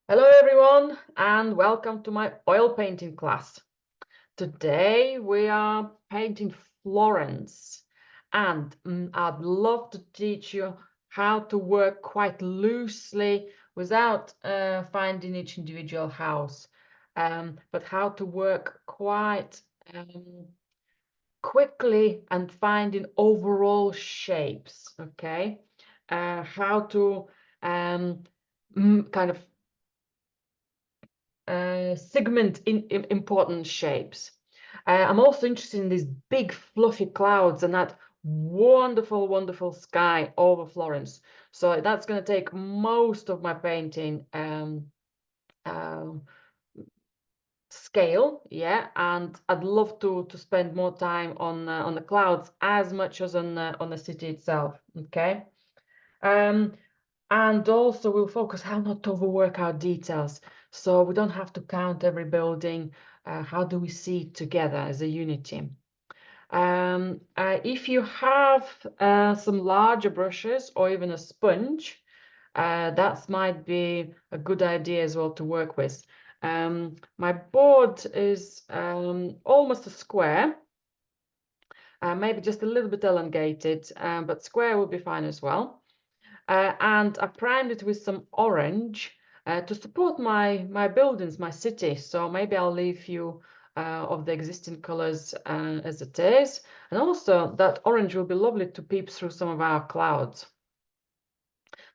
Hello everyone and welcome to my oil painting class. Today we are painting Florence and I'd love to teach you how to work quite loosely without finding each individual house, but how to work quite quickly and finding overall shapes, okay? How to kind of segment in important shapes. I'm also interested in these big fluffy clouds and that wonderful sky over Florence. So that's going to take most of my painting scale, yeah, and I'd love to spend more time on the clouds as much as on the city itself, okay. And also we'll focus how not to overwork our details. So we don't have to count every building. How do we see it together as a unity? If you have some larger brushes or even a sponge, that might be a good idea as well to work with. My board is almost a square, maybe just a little bit elongated, but square will be fine as well. And I primed it with some orange to support my buildings, my city. So maybe I'll leave a few of the existing colors as it is. And also that orange will be lovely to peep through some of our clouds.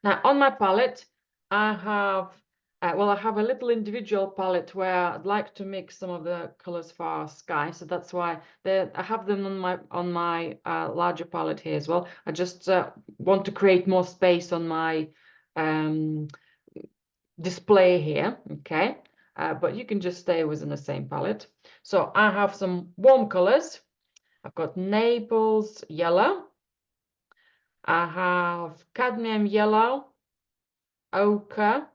Now on my palette, I have, I have a little individual palette where I'd like to mix some of the colors for our sky. So that's why I have them on my larger palette here as well. I just want to create more space on my um, display here, okay? But you can just stay within the same palette. So I have some warm colors. I've got Naples yellow. I have cadmium yellow, ochre,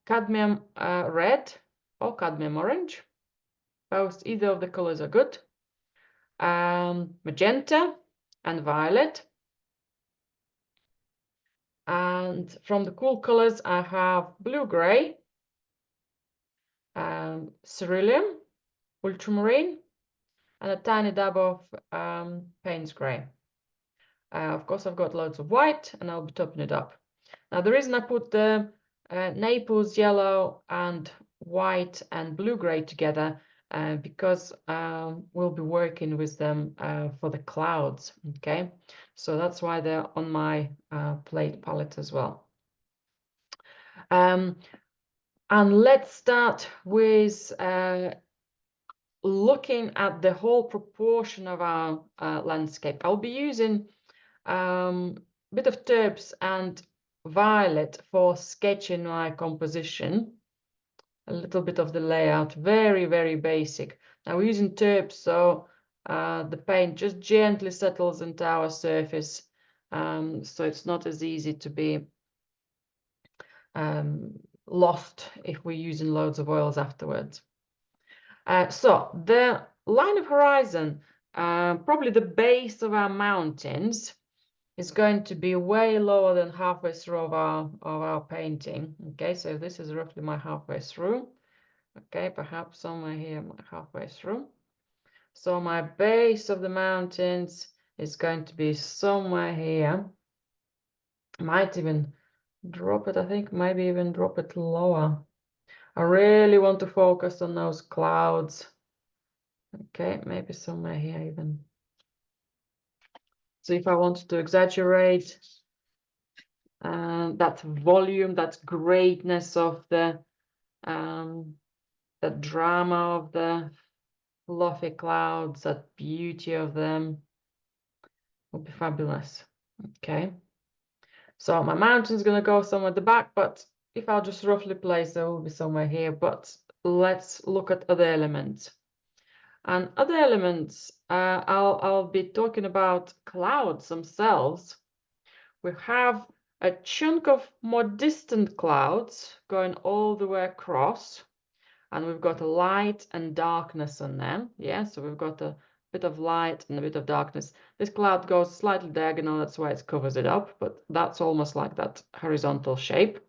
cadmium red or cadmium orange. Both, either of the colors are good. Magenta and violet. And from the cool colors, I have blue-gray, cerulean, ultramarine, and a tiny dab of Payne's gray. Of course, I've got loads of white, and I'll be topping it up. Now, the reason I put the Naples yellow and white and blue-gray together because we'll be working with them for the clouds, okay? So that's why they're on my plate palette as well. And let's start with looking at the whole proportion of our landscape. I'll be using a bit of taupes and violet for sketching my composition. A little bit of the layout, very basic. Now we're using taupes, so the paint just gently settles into our surface, so it's not as easy to be lost if we're using loads of oils afterwards. So the line of horizon, probably the base of our mountains, is going to be way lower than halfway through of our painting. Okay, so this is roughly my halfway through. Okay, perhaps somewhere here, halfway through. So my base of the mountains is going to be somewhere here. Might even drop it, I think, maybe even drop it lower. I really want to focus on those clouds. Okay, maybe somewhere here even. So if I wanted to exaggerate that volume, that greatness of the drama of the fluffy clouds, that beauty of them would be fabulous. Okay, so my mountain's going to go somewhere at the back, but if I'll just roughly place, there will be somewhere here. But let's look at other elements. And other elements, I'll be talking about clouds themselves. We have a chunk of more distant clouds going all the way across, and we've got a light and darkness on them. Yeah, so we've got a bit of light and a bit of darkness. This cloud goes slightly diagonal, that's why it covers it up, but that's almost like that horizontal shape.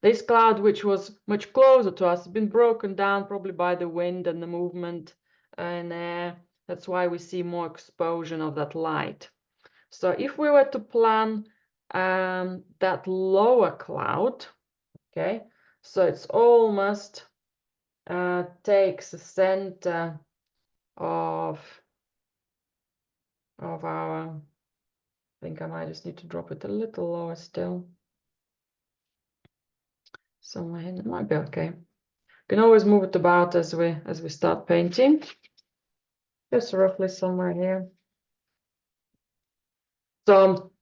This cloud, which was much closer to us, has been broken down probably by the wind and the movement in air. That's why we see more exposure of that light. So if we were to plan that lower cloud, okay, so it's almost takes the center of our, I think I might just need to drop it a little lower still. Somewhere in it might be okay. You can always move it about as we start painting. Just roughly somewhere here. So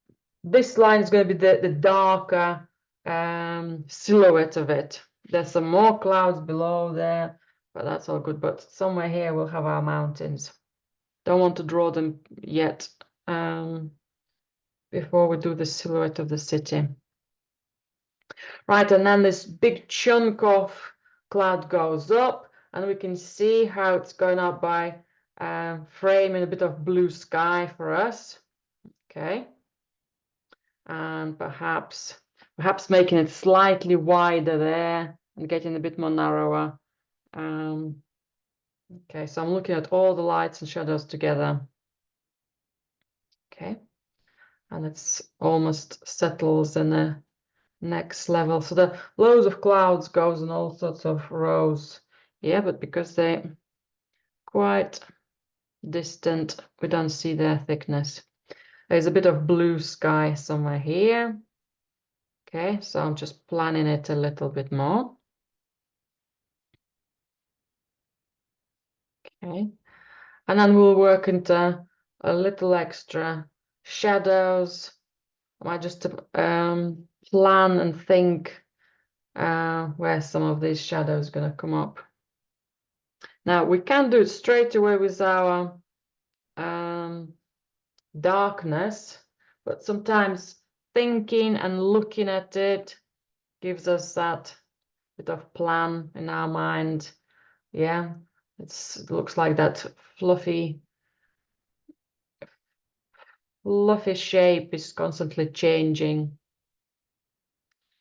this line is going to be the darker silhouette of it. There's some more clouds below there, but that's all good. But somewhere here we'll have our mountains. Don't want to draw them yet before we do the silhouette of the city. Right, and then this big chunk of cloud goes up, and we can see how it's going up by framing a bit of blue sky for us. Okay, and perhaps making it slightly wider there and getting a bit more narrower. Okay, so I'm looking at all the lights and shadows together. Okay, and it's almost settles in the next level. So the loads of clouds goes in all sorts of rows. Yeah, but because they're quite distant, we don't see their thickness. There's a bit of blue sky somewhere here. Okay, so I'm just planning it a little bit more. Okay, and then we'll work into a little extra shadows. I might just plan and think where some of these shadows are going to come up. Now we can do it straight away with our darkness, but sometimes thinking and looking at it gives us that bit of plan in our mind. Yeah, it looks like that fluffy shape is constantly changing.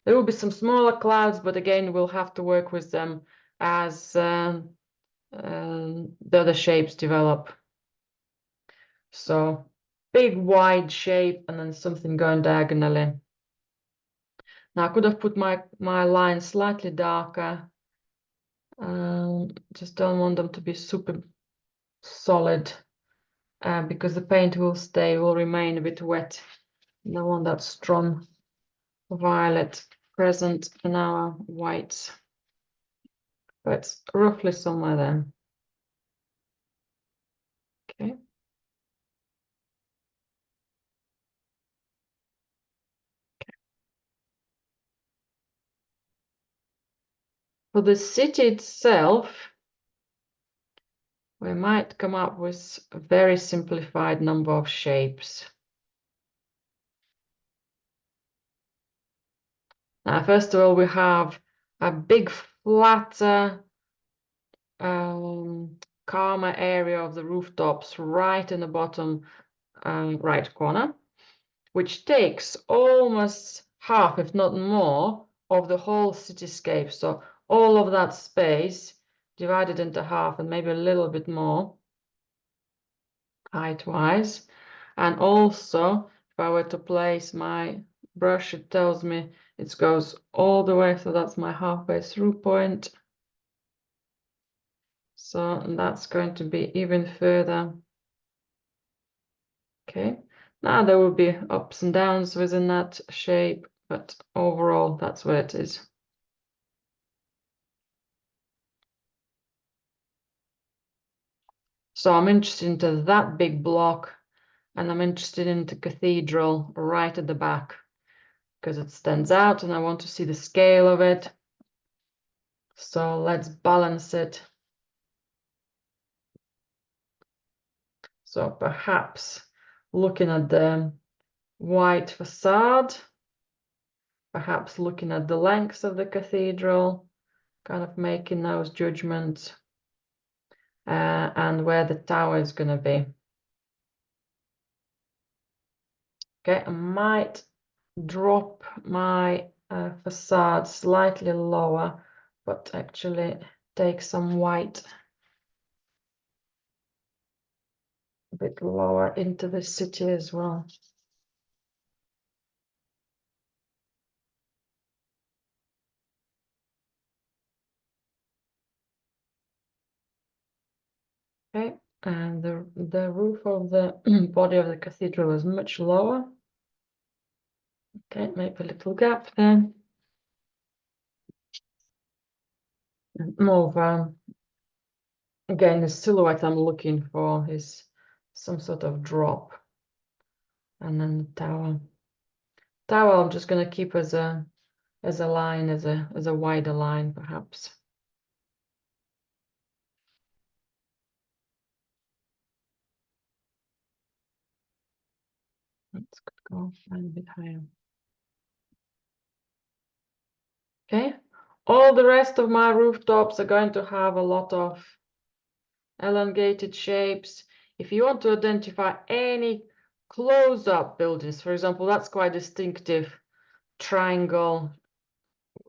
There will be some smaller clouds, but again, we'll have to work with them as the other shapes develop. So big wide shape and then something going diagonally. Now I could have put my lines slightly darker. Just don't want them to be super solid because the paint will remain a bit wet. Don't want that strong violet present in our whites. But roughly somewhere there. Okay. For the city itself, we might come up with a very simplified number of shapes. Now, first of all, we have a big flatter, calmer area of the rooftops right in the bottom right corner, which takes almost half, if not more, of the whole cityscape. So all of that space divided into half and maybe a little bit more height-wise. And also, if I were to place my brush, it tells me it goes all the way, so that's my halfway through point. So that's going to be even further. Okay, now there will be ups and downs within that shape, but overall that's where it is. So I'm interested into that big block, and I'm interested in the cathedral right at the back because it stands out and I want to see the scale of it. So let's balance it. So perhaps looking at the white facade, perhaps looking at the length of the cathedral, kind of making those judgments, and where the tower is going to be. Okay, I might drop my facade slightly lower, but actually take some white a bit lower into the city as well. Okay, and the roof of the body of the cathedral is much lower. Okay, make a little gap there. And more of again, the silhouette I'm looking for is some sort of drop, and then the tower. Tower I'm just going to keep as a line, as a wider line, perhaps. Let's go a bit higher. Okay, all the rest of my rooftops are going to have a lot of elongated shapes. If you want to identify any close-up buildings, for example, that's quite distinctive triangle,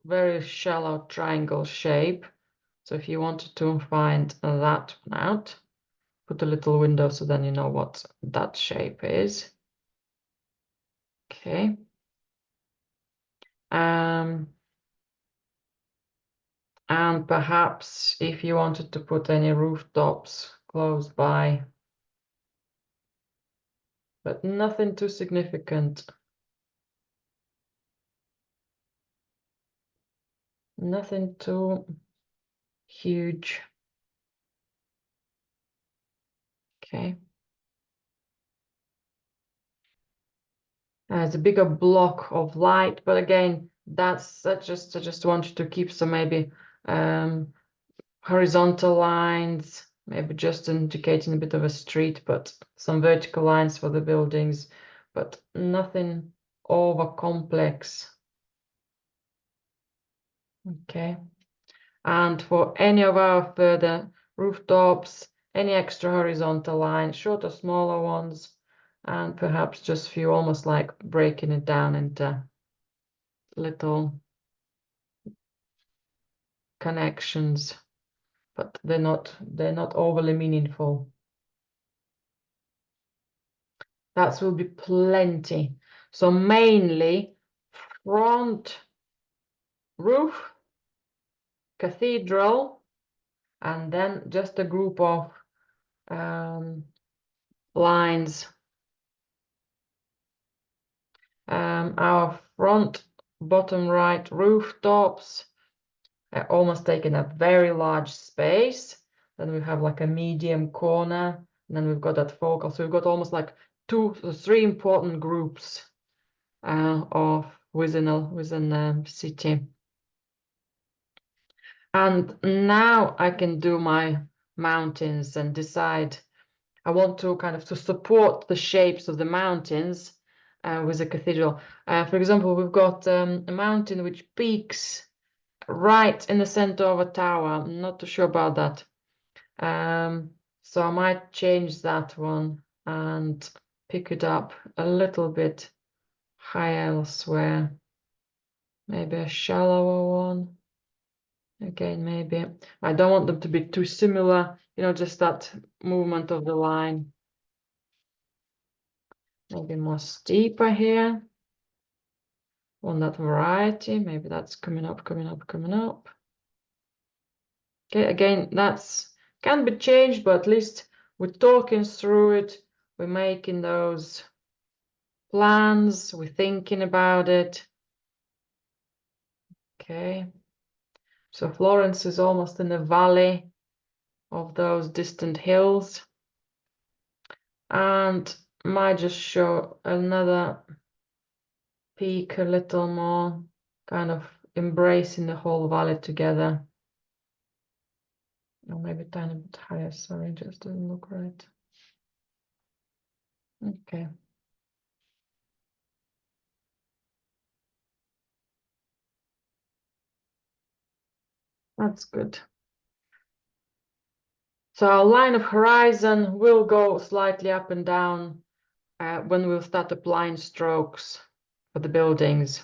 very shallow triangle shape. So if you wanted to find that one out, put a little window so then you know what that shape is. Okay. And perhaps if you wanted to put any rooftops close by, but nothing too significant. Nothing too huge. Okay. It's a bigger block of light, but again, that's just I just wanted to keep some maybe horizontal lines, maybe just indicating a bit of a street, but some vertical lines for the buildings, but nothing over complex. Okay. And for any of our further rooftops, any extra horizontal lines, short or smaller ones, and perhaps just a few, almost like breaking it down into little connections, but they're not overly meaningful. That will be plenty. So mainly front roof, cathedral, and then just a group of lines. Our front bottom right rooftops are almost taking a very large space. Then we have like a medium corner, and then we've got that focal. So we've got almost like 2 or 3 important groups of within a city. And now I can do my mountains and decide I want to kind of to support the shapes of the mountains with a cathedral. For example, we've got a mountain which peaks right in the center of a tower. I'm not too sure about that. So I might change that one and pick it up a little bit higher elsewhere. Maybe a shallower one. Again, maybe. I don't want them to be too similar, just that movement of the line. Maybe more steeper here. On that variety, maybe that's coming up, coming up, coming up. Okay, again, that's can be changed, but at least we're talking through it. We're making those plans. We're thinking about it. Okay. So Florence is almost in the valley of those distant hills. And might just show another peak a little more, kind of embracing the whole valley together. Or maybe a tiny bit higher, sorry, just doesn't look right. Okay. That's good. So our line of horizon will go slightly up and down when we'll start applying strokes for the buildings.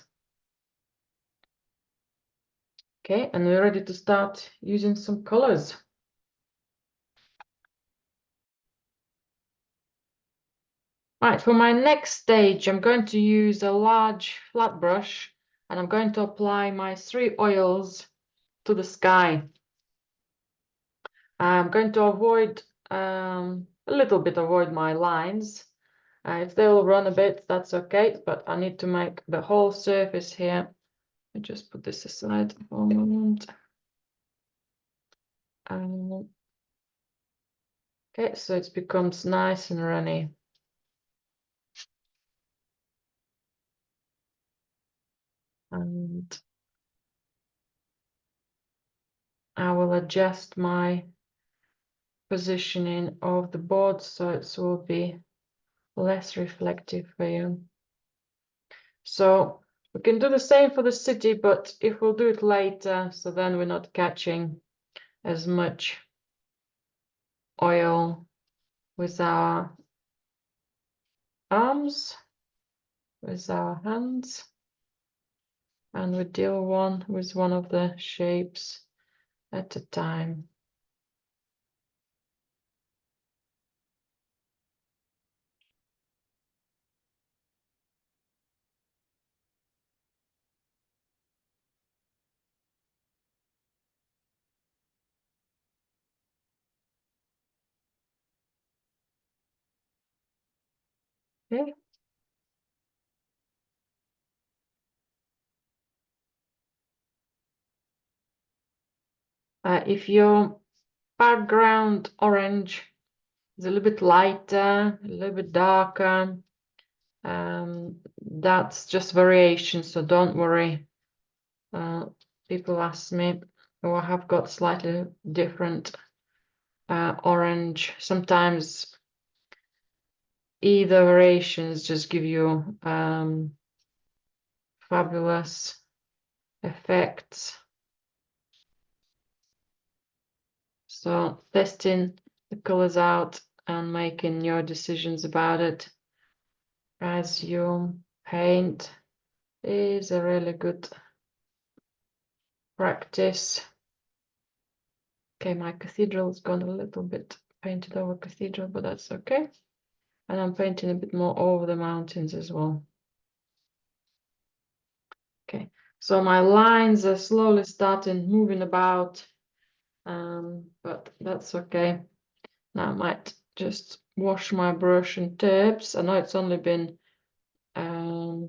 Okay, and we're ready to start using some colors. Right, for my next stage, I'm going to use a large flat brush and I'm going to apply my 3 oils to the sky. I'm going to avoid a little bit avoid my lines. If they'll run a bit, that's okay, but I need to make the whole surface here. I just put this aside for a moment. Okay, so it becomes nice and runny. And I will adjust my positioning of the board so it will be less reflective for you. So we can do the same for the city, but if we'll do it later, so then we're not catching as much oil with our arms, with our hands, and we deal with one of the shapes at a time. Okay. If your background orange is a little bit lighter, a little bit darker, that's just variation, so don't worry. People ask me, oh, I have got slightly different orange. Sometimes either variations just give you fabulous effects. So testing the colors out and making your decisions about it as you paint is a really good practice. Okay, my cathedral's gone a little bit painted over cathedral, but that's okay. And I'm painting a bit more over the mountains as well. Okay, so my lines are slowly starting moving about, but that's okay. Now I might just wash my brush and tips. I know it's only been 3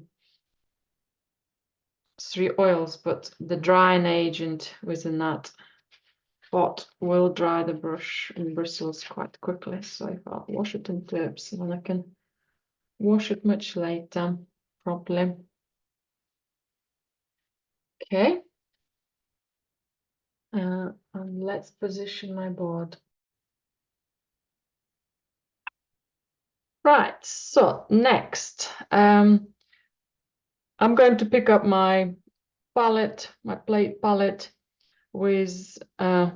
oils, but the drying agent within that pot will dry the brush and bristles quite quickly. So if I wash it in tips, then I can wash it much later properly. Okay. And let's position my board. Right, so next, I'm going to pick up my palette, my plate palette with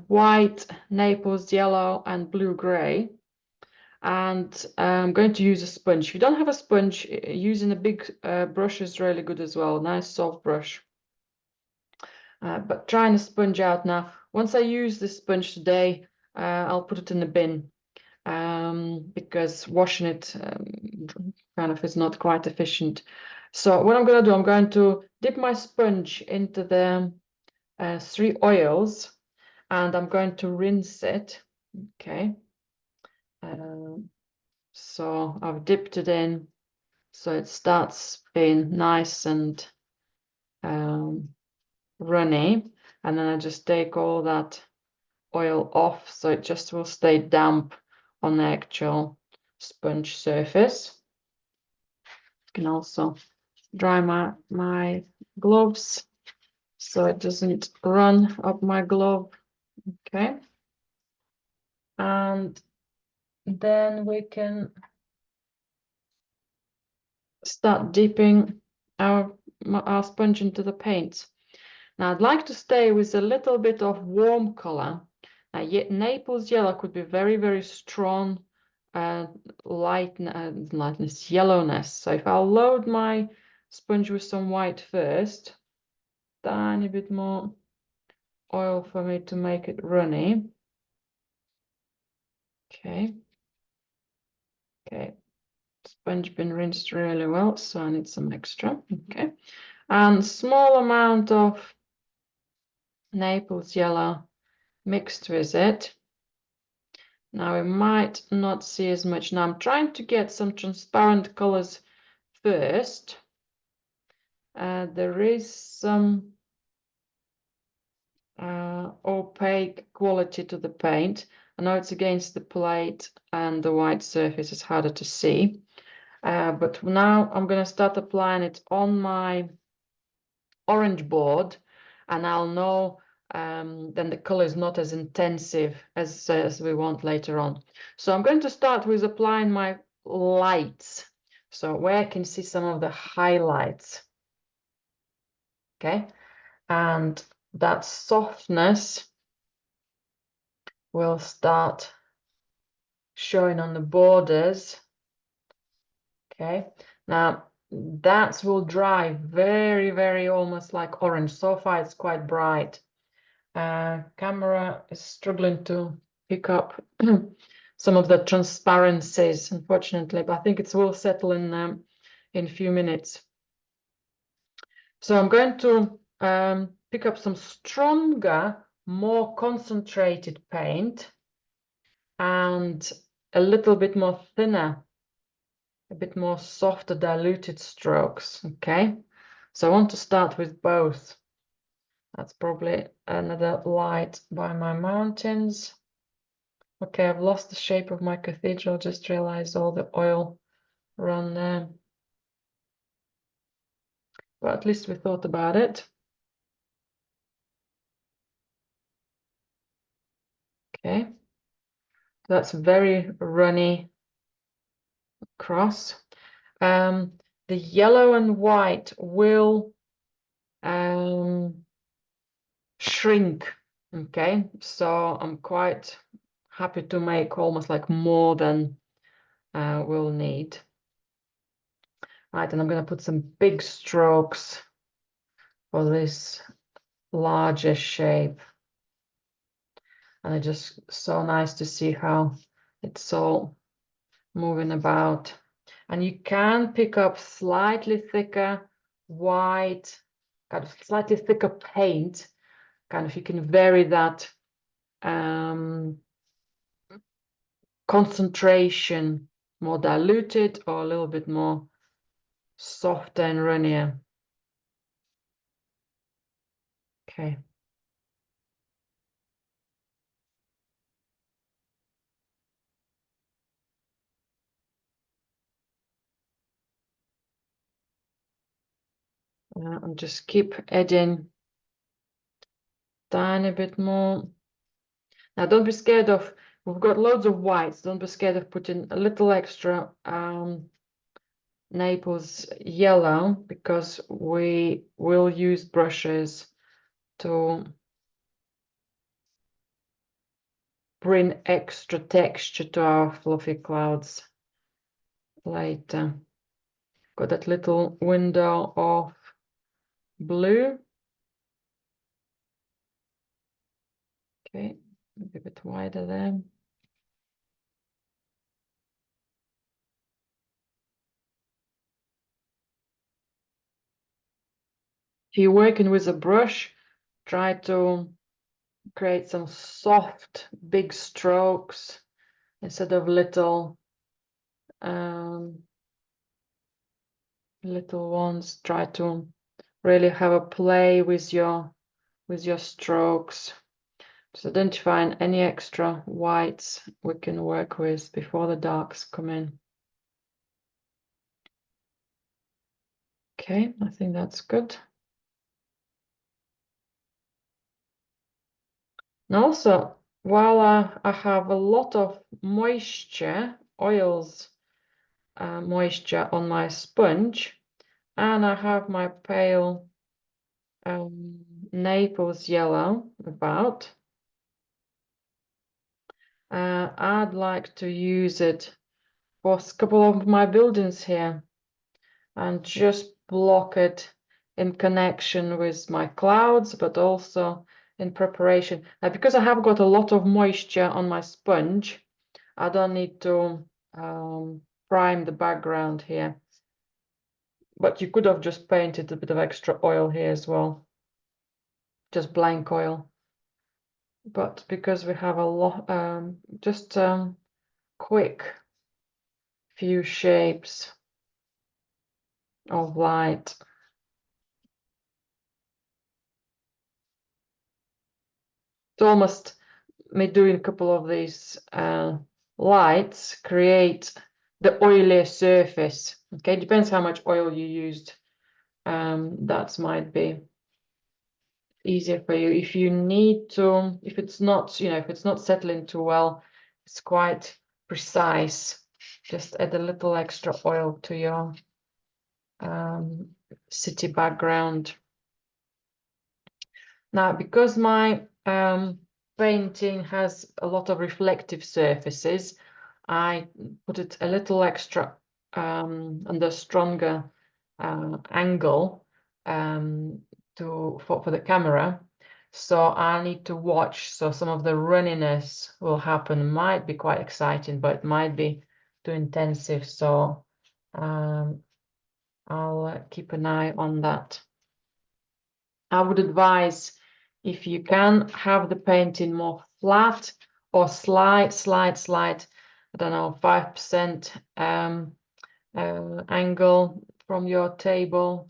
white, Naples yellow, and blue gray. And I'm going to use a sponge. If you don't have a sponge, using a big brush is really good as well. Nice soft brush. But trying a sponge out now. Once I use this sponge today, I'll put it in the bin because washing it kind of is not quite efficient. So what I'm going to do, I'm going to dip my sponge into the 3 oils and I'm going to rinse it. Okay. So I've dipped it in so it starts being nice and runny, and then I just take all that oil off so it just will stay damp on the actual sponge surface. You can also dry my gloves so it doesn't run up my glove. Okay, and then we can start dipping our sponge into the paint. Now I'd like to stay with a little bit of warm color. Yet Naples yellow could be very, very strong lightness, yellowness. So if I'll load my sponge with some white first, tiny bit more, oil for me to make it runny. Okay. Okay. Sponge been rinsed really well, so I need some extra. Okay. And small amount of Naples yellow mixed with it. Now we might not see as much. Now I'm trying to get some transparent colors first. There is some opaque quality to the paint. I know it's against the plate and the white surface is harder to see. But now I'm going to start applying it on my orange board, and I'll know then the color is not as intensive as we want later on. So I'm going to start with applying my lights. So where I can see some of the highlights. Okay. And that softness will start showing on the borders. Okay. Now that will dry very, very almost like orange. So far it's quite bright. Camera is struggling to pick up some of the transparencies, unfortunately, but I think it will settle in a few minutes. So I'm going to pick up some stronger, more concentrated paint and a little bit more thinner, a bit more softer diluted strokes. Okay, so I want to start with both. That's probably another light by my mountains. Okay, I've lost the shape of my cathedral, just realized all the oil run there. But at least we thought about it. Okay, that's very runny across. The yellow and white will shrink. Okay, so I'm quite happy to make almost like more than we'll need. Right, and I'm going to put some big strokes for this larger shape. And it's just so nice to see how it's all moving about. And you can pick up slightly thicker white, kind of slightly thicker paint. Kind of you can vary that concentration, more diluted or a little bit more softer and runnier. Okay. And just keep adding tiny bit more. Now don't be scared of, we've got loads of whites, don't be scared of putting a little extra Naples yellow, because we will use brushes to bring extra texture to our fluffy clouds later. Got that little window of blue. Okay, maybe a bit wider there. If you're working with a brush, try to create some soft, big strokes instead of little ones. Try to really have a play with your strokes. Just identifying any extra whites we can work with before the darks come in. Okay, I think that's good. And also, while I have a lot of moisture, oils, moisture on my sponge, and I have my pale Naples yellow about, I'd like to use it for a couple of my buildings here and just block it in connection with my clouds, but also in preparation. Because I have got a lot of moisture on my sponge, I don't need to prime the background here. But you could have just painted a bit of extra oil here as well, just blank oil. But because we have a lot, just quick few shapes of light. It's almost me doing a couple of these lights create the oily surface. Okay, depends how much oil you used. That might be easier for you. If you need to, if it's not, if it's not settling too well, it's quite precise. Just add a little extra oil to your city background. Now, because my painting has a lot of reflective surfaces, I put it a little extra under stronger angle for the camera. So I need to watch. So some of the runniness will happen. Might be quite exciting, but it might be too intensive. So I'll keep an eye on that. I would advise, if you can, have the painting more flat or slight, I don't know, 5% angle from your table.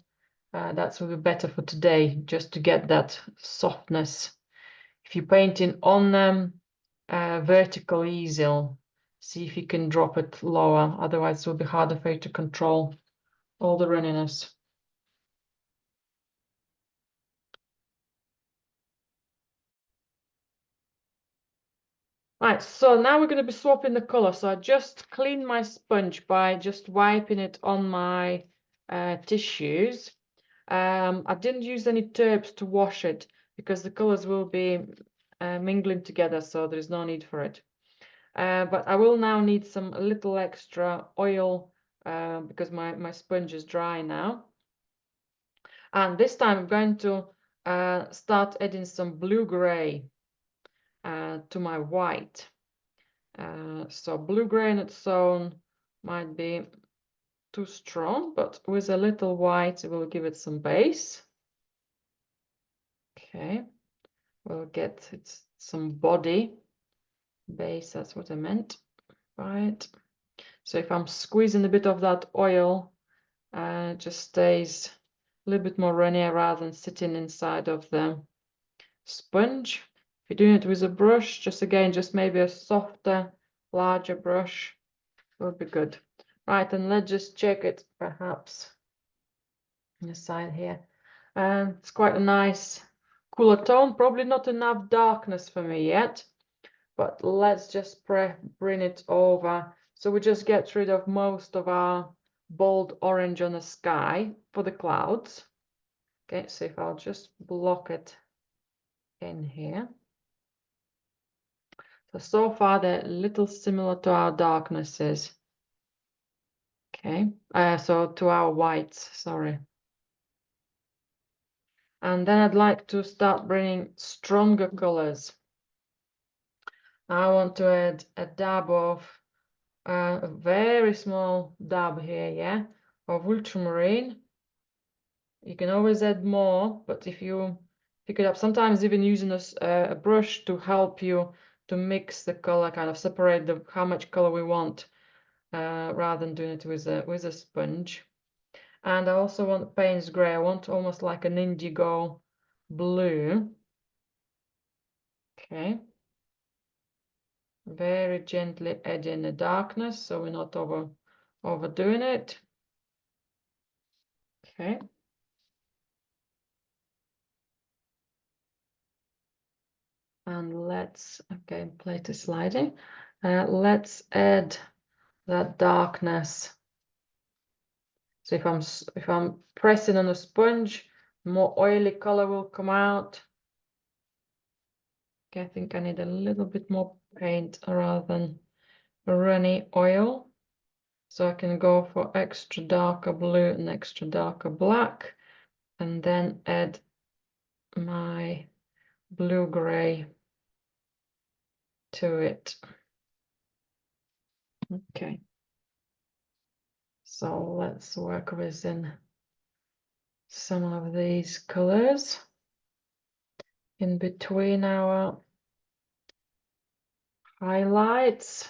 That's will be better for today, just to get that softness. If you're painting on vertical easel, see if you can drop it lower, otherwise it will be harder for you to control all the runniness. Right, so now we're going to be swapping the color. So I just cleaned my sponge by just wiping it on my tissues. I didn't use any turbs to wash it because the colors will be mingling together, so there's no need for it. But I will now need a little extra oil because my sponge is dry now. And this time I'm going to start adding some blue-gray to my white. So blue-gray on its own might be too strong, but with a little white, we'll give it some base. Okay, we'll get some body base, that's what I meant. Right. So if I'm squeezing a bit of that oil, it just stays a little bit more runny rather than sitting inside of the sponge. If you're doing it with a brush, just maybe a softer, larger brush will be good. Right, and let's just check it perhaps on the side here. And it's quite a nice cooler tone, probably not enough darkness for me yet, but let's just bring it over. So we just get rid of most of our bold orange on the sky for the clouds. Okay, so if I'll just block it in here. So far they're a little similar to our darknesses. Okay, so to our whites, sorry. And then I'd like to start bringing stronger colors. I want to add a dab of a very small dab here, yeah, of ultramarine. You can always add more, but if you pick it up, sometimes even using a brush to help you to mix the color, kind of separate how much color we want, rather than doing it with a sponge. And I also want Payne's gray. I want almost like an indigo blue. Okay. Very gently adding the darkness, so we're not overdoing it. Okay. And let's, okay, plate is sliding. Let's add that darkness. So if I'm pressing on a sponge, more oily color will come out. Okay, I think I need a little bit more paint rather than runny oil. So I can go for extra darker blue and extra darker black, and then add my blue-gray to it. Okay. So let's work with some of these colors in between our highlights.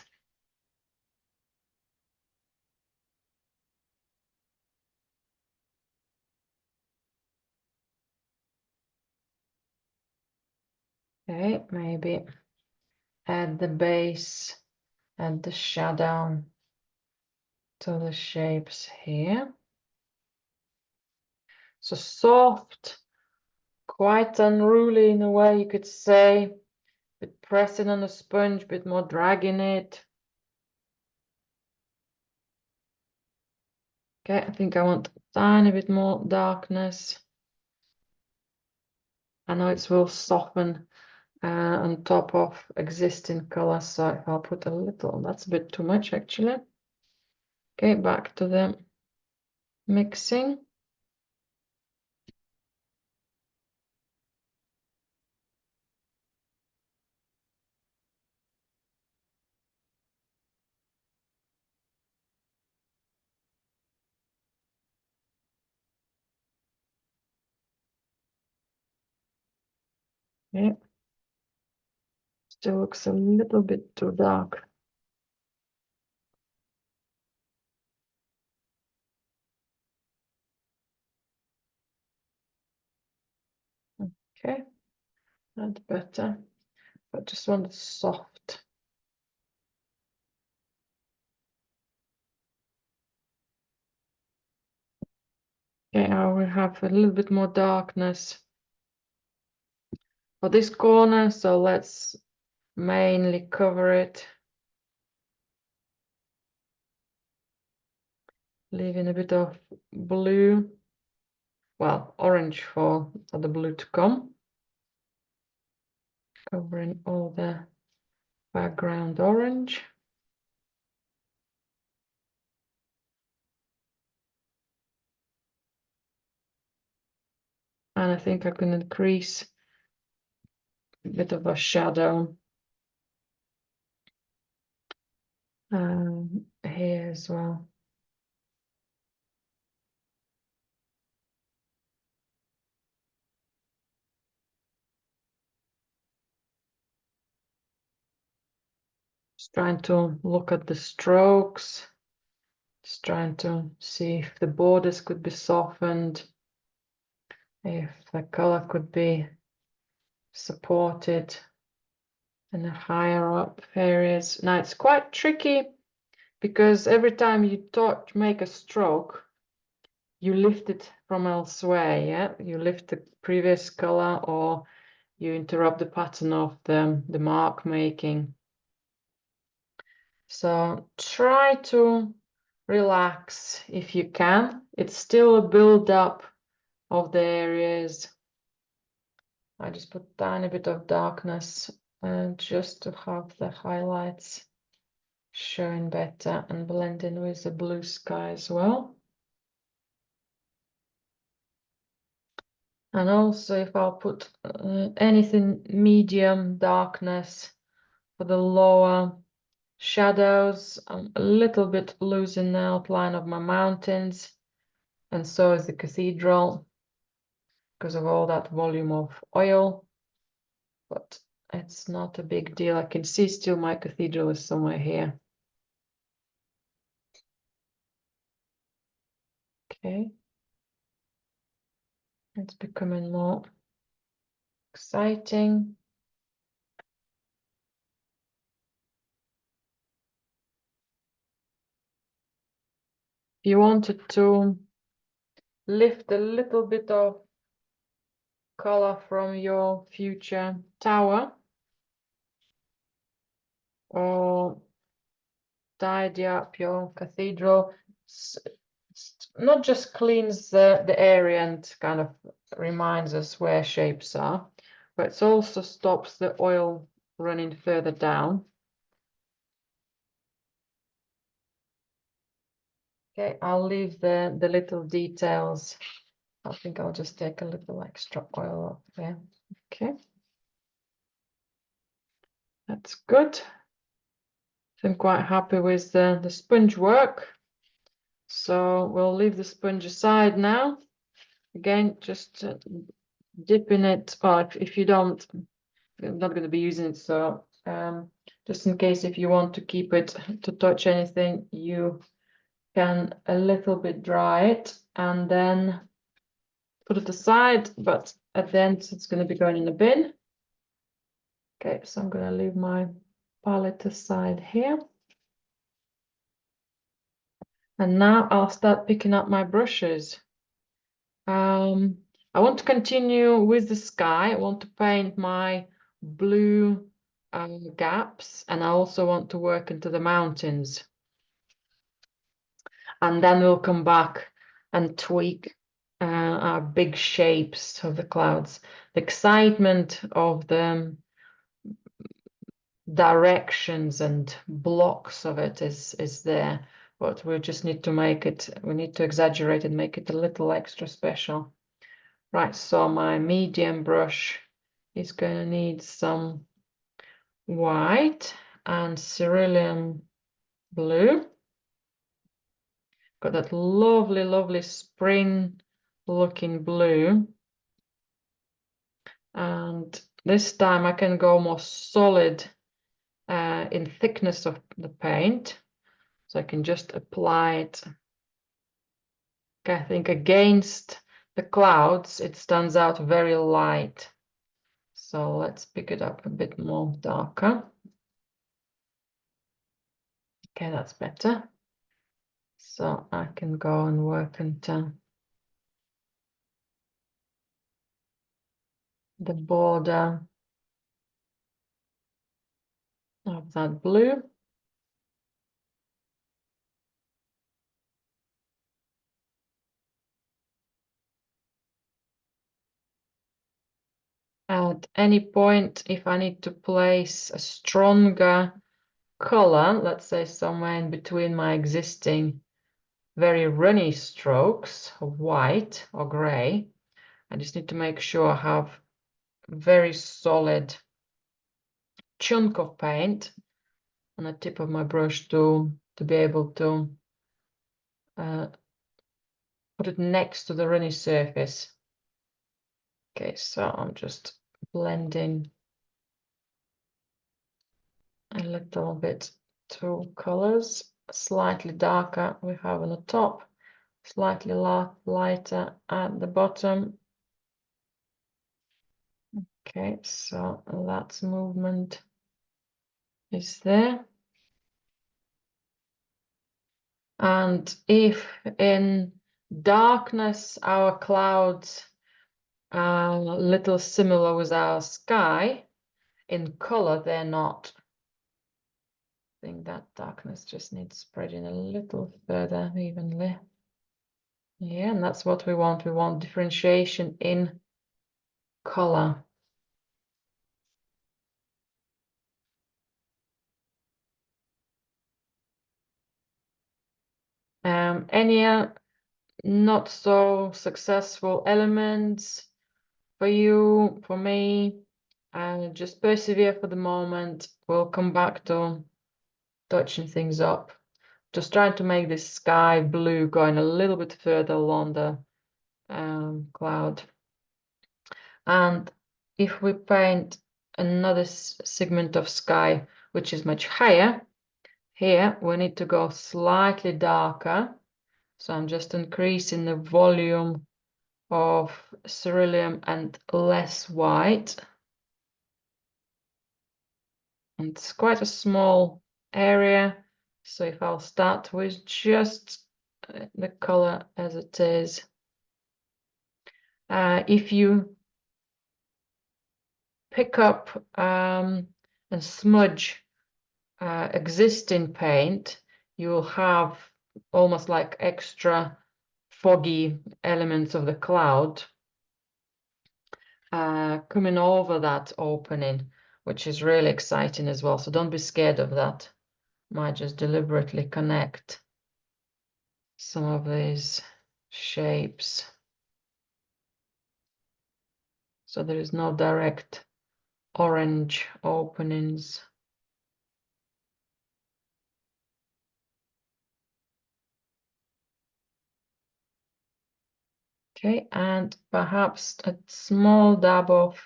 Okay, maybe add the base and the shadow to the shapes here. So soft, quite unruly in a way, you could say. Bit pressing on the sponge, bit more dragging it. Okay, I think I want a tiny bit more darkness. I know it will soften on top of existing colors, so if I'll put a little, that's a bit too much actually. Okay, back to the mixing. Yeah, still looks a little bit too dark. Okay, that's better. But just want it soft. Okay, I will have a little bit more darkness for this corner, so let's mainly cover it, leaving a bit of blue, well, orange for the blue to come, covering all the background orange. And I think I can increase a bit of a shadow here as well. Just trying to look at the strokes, just trying to see if the borders could be softened, if the color could be supported in the higher up areas. Now it's quite tricky because every time you make a stroke, you lift it from elsewhere, yeah? You lift the previous color or you interrupt the pattern of the mark making. So try to relax if you can. It's still a build-up of the areas. I just put a tiny bit of darkness just to have the highlights showing better and blend in with the blue sky as well. And also if I'll put anything medium darkness for the lower shadows, I'm a little bit losing the outline of my mountains, and so is the cathedral because of all that volume of oil, but it's not a big deal. I can see still my cathedral is somewhere here. Okay, it's becoming more exciting. If you wanted to lift a little bit of color from your future tower or tidy up your cathedral, not just cleans the area and kind of reminds us where shapes are, but it also stops the oil running further down. Okay, I'll leave the little details. I think I'll just take a little extra oil up there. Okay. That's good. I'm quite happy with the sponge work. So we'll leave the sponge aside now. Again, just dipping it, or if you don't, I'm not going to be using it, so just in case if you want to keep it to touch anything, you can a little bit dry it and then put it aside, but at the end it's going to be going in the bin. Okay, so I'm going to leave my palette aside here. And now I'll start picking up my brushes. I want to continue with the sky. I want to paint my blue gaps, and I also want to work into the mountains. And then we'll come back and tweak our big shapes of the clouds. The excitement of the directions and blocks of it is there, but we just need to make it, we need to exaggerate and make it a little extra special. Right, so my medium brush is going to need some white and cerulean blue. Got that lovely, lovely spring looking blue. And this time I can go more solid in thickness of the paint. So I can just apply it. Okay, I think against the clouds, it stands out very light. So let's pick it up a bit more darker. Okay, that's better. So I can go and work into the border of that blue. At any point, if I need to place a stronger color, let's say somewhere in between my existing very runny strokes of white or gray, I just need to make sure I have a very solid chunk of paint on the tip of my brush to be able to put it next to the runny surface. Okay, so I'm just blending a little bit two colors, slightly darker we have on the top, slightly lighter at the bottom. Okay, so that movement is there. And if in darkness our clouds are a little similar with our sky, in color they're not. I think that darkness just needs spreading a little further evenly. Yeah, and that's what we want. We want differentiation in color. Any not so successful elements for you, for me? Just persevere for the moment. We'll come back to touching things up. Just trying to make this sky blue going a little bit further along the cloud. And if we paint another segment of sky, which is much higher, here we need to go slightly darker. So I'm just increasing the volume of cerulean and less white. And it's quite a small area. So if I'll start with just the color as it is. If you pick up and smudge existing paint, you'll have almost like extra foggy elements of the cloud coming over that opening, which is really exciting as well. So don't be scared of that. Might just deliberately connect some of these shapes. So there is no direct orange openings. Okay, and perhaps a small dab of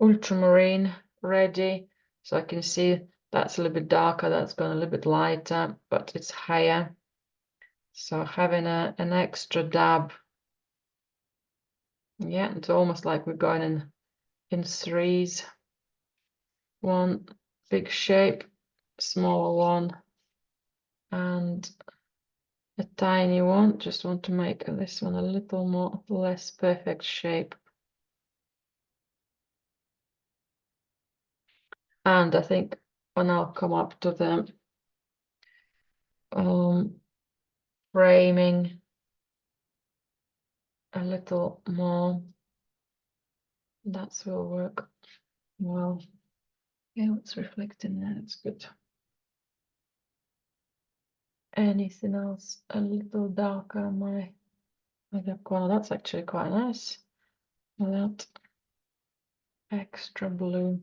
ultramarine ready. So I can see that's a little bit darker, that's gone a little bit lighter, but it's higher. So having an extra dab. Yeah, it's almost like we're going in threes. One big shape, smaller one, and a tiny one. Just want to make this one a little more less perfect shape. And I think when I'll come up to the framing a little more, that will work well. Yeah, what's reflecting there? It's good. Anything else a little darker on my other corner? That's actually quite nice. That extra blue.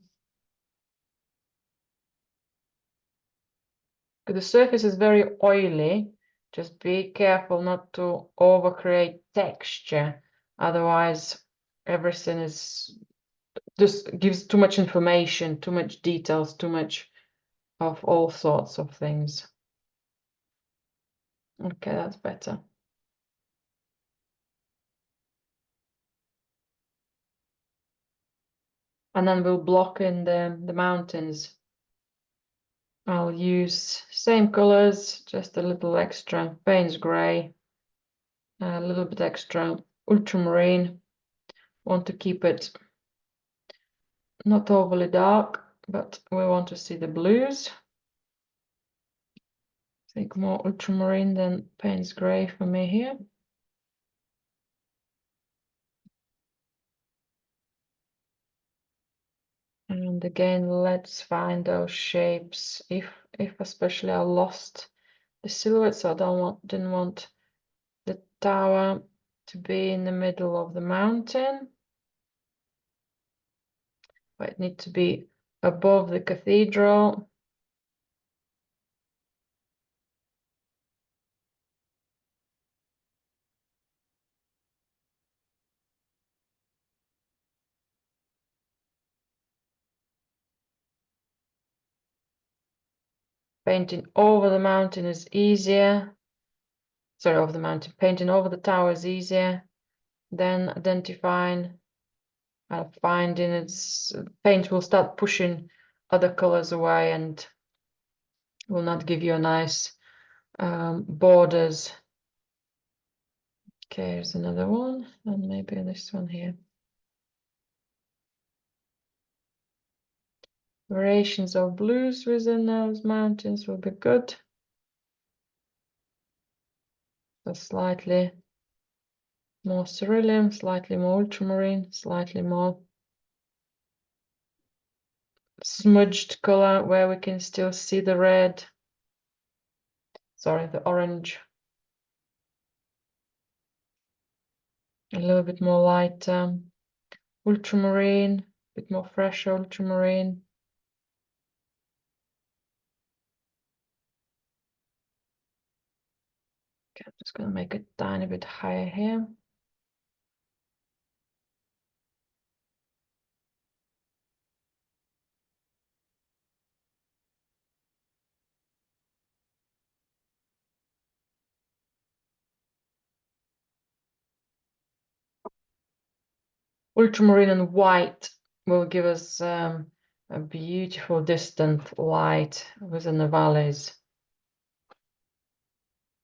The surface is very oily. Just be careful not to overcreate texture. Otherwise, everything is just gives too much information, too much details, too much of all sorts of things. Okay, that's better. And then we'll block in the mountains. I'll use same colors, just a little extra Payne's gray, a little bit extra ultramarine. Want to keep it not overly dark, but we want to see the blues. I think more ultramarine than Payne's gray for me here. And again, let's find those shapes. If especially I lost the silhouette, so I didn't want the tower to be in the middle of the mountain, but it needs to be above the cathedral. Painting over the mountain is easier. Sorry, over the mountain. Painting over the tower is easier than identifying and finding its paint will start pushing other colors away and will not give you a nice borders. Okay, here's another one, and maybe this one here. Variations of blues within those mountains will be good. So slightly more cerulean, slightly more ultramarine, slightly more smudged color where we can still see the red. Sorry, the orange. A little bit more light ultramarine, a bit more fresh ultramarine. Okay, I'm just going to make it a tiny bit higher here. Ultramarine and white will give us a beautiful distant light within the valleys.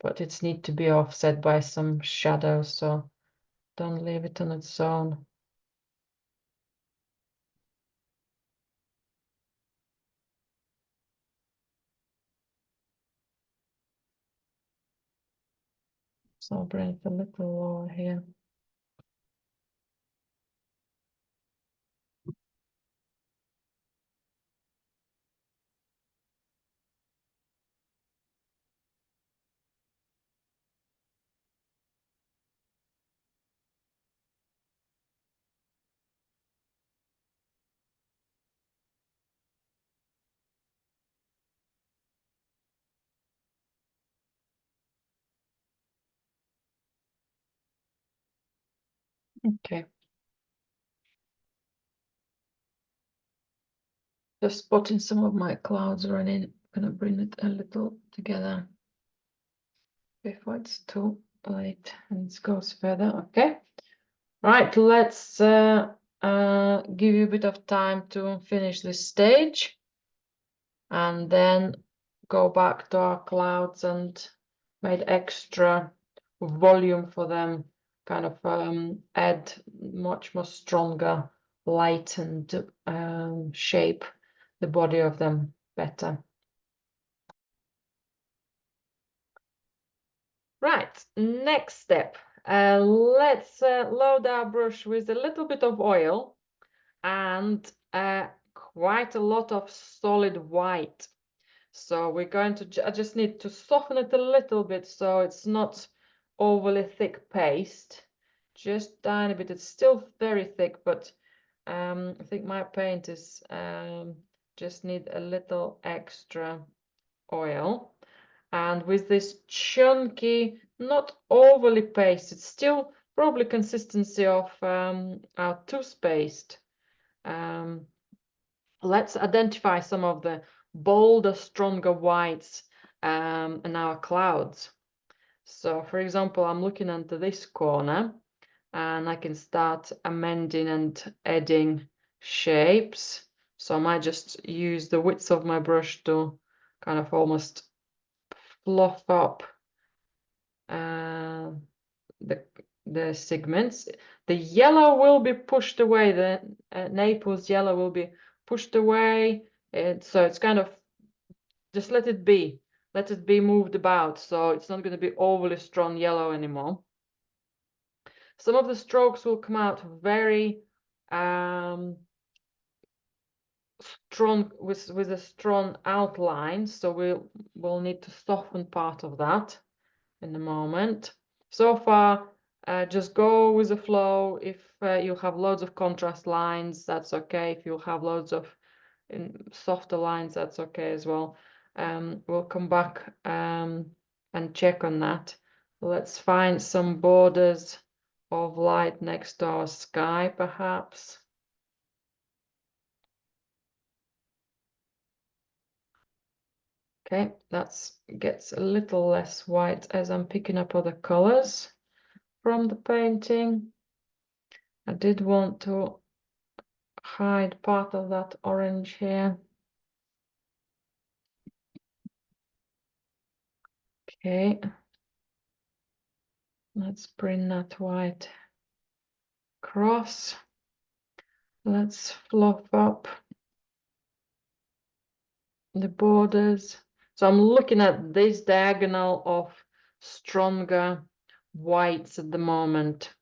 But it needs to be offset by some shadows, so don't leave it on its own. So I'll bring it a little lower here. Okay. Just spotting some of my clouds running. Gonna bring it a little together before it's too late and it goes further. Okay. Right, let's give you a bit of time to finish this stage and then go back to our clouds and made extra volume for them, kind of add much more stronger light and shape the body of them better. Right, next step. Let's load our brush with a little bit of oil and quite a lot of solid white. So we're going to, I just need to soften it a little bit so it's not overly thick paste. Just tiny bit. It's still very thick, but I think my paint is just need a little extra oil. And with this chunky, not overly pasted, still probably consistency of our toothpaste. Let's identify some of the bolder, stronger whites in our clouds. So for example, I'm looking into this corner and I can start amending and adding shapes. So I might just use the width of my brush to kind of almost fluff up uh, the segments. The yellow will be pushed away. The Naples yellow will be pushed away. So it's kind of just let it be. Let it be moved about. So it's not going to be overly strong yellow anymore. Some of the strokes will come out very strong with a strong outline. So we'll need to soften part of that in a moment. So far, just go with the flow. If you have loads of contrast lines, that's okay. If you have loads of softer lines, that's okay as well. We'll come back and check on that. Let's find some borders of light next to our sky, perhaps. Okay, that gets a little less white as I'm picking up other colors from the painting. I did want to hide part of that orange here. Okay, let's bring that white across. Let's fluff up the borders. So I'm looking at this diagonal of stronger whites at the moment.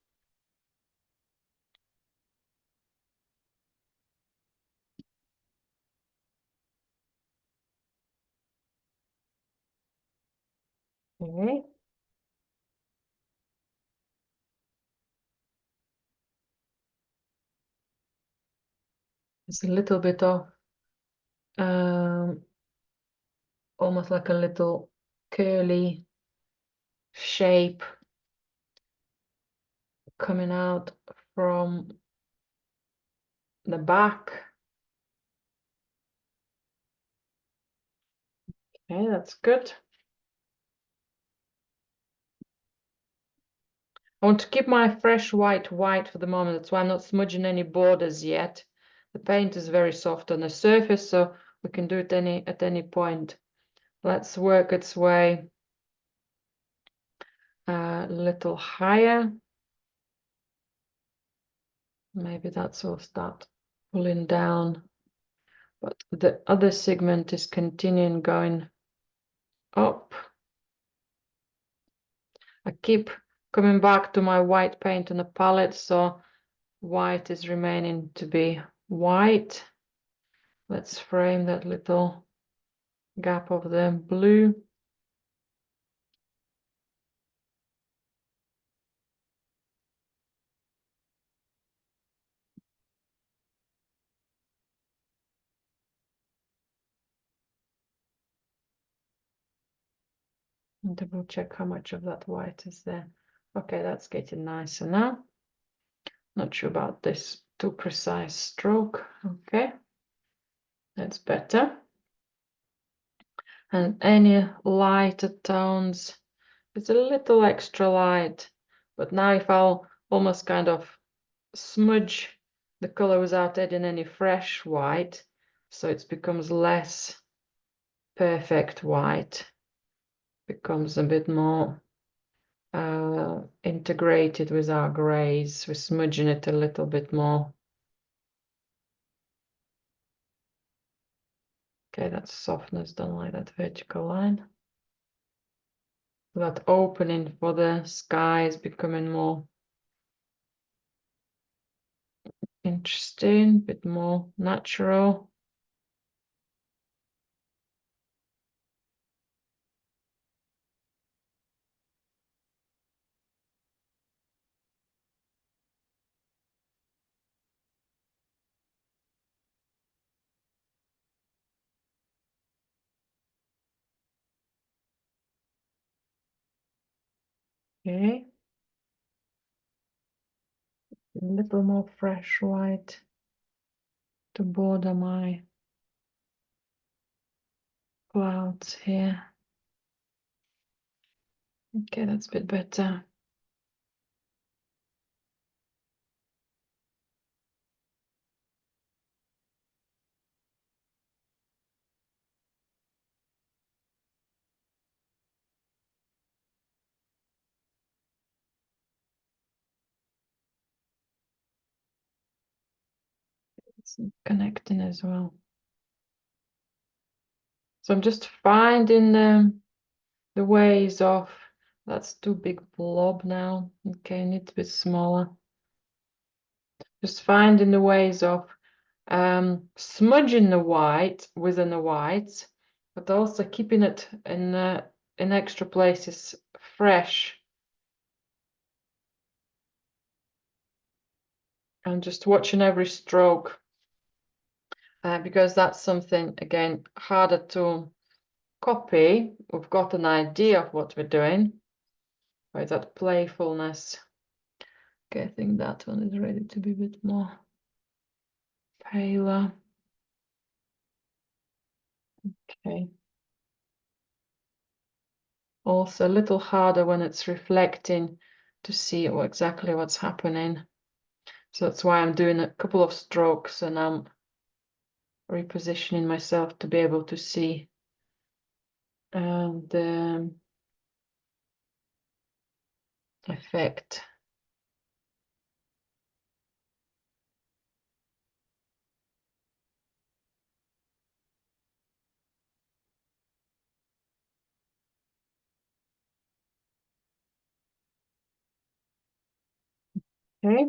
Okay. It's a little bit of almost like a little curly shape coming out from the back. Okay, that's good. I want to keep my fresh white for the moment. That's why I'm not smudging any borders yet. The paint is very soft on the surface, so we can do it at any point. Let's work its way a little higher. Maybe that's will start pulling down. But the other segment is continuing going up. I keep coming back to my white paint on the palette, so white is remaining to be white. Let's frame that little gap of the blue. And double check how much of that white is there. Okay, that's getting nicer now. Not sure about this too precise stroke. Okay, that's better. And any lighter tones, it's a little extra light, but now if I'll almost kind of smudge the color without adding any fresh white, so it becomes less perfect white, becomes a bit more integrated with our grays. We're smudging it a little bit more. Okay, that softness done like that vertical line. That opening for the sky is becoming more interesting, a bit more natural. Okay, a little more fresh white to border my clouds here. Okay, that's a bit better. It's connecting as well. So I'm just finding the ways of, that's too big blob now. Okay, need to be smaller. Just finding the ways of smudging the white within the whites, but also keeping it in extra places fresh. And just watching every stroke, because that's something, again, harder to copy. We've got an idea of what we're doing, but that playfulness. Okay, I think that one is ready to be a bit more paler. Okay. Also a little harder when it's reflecting to see exactly what's happening. So that's why I'm doing a couple of strokes and I'm repositioning myself to be able to see the effect. Okay.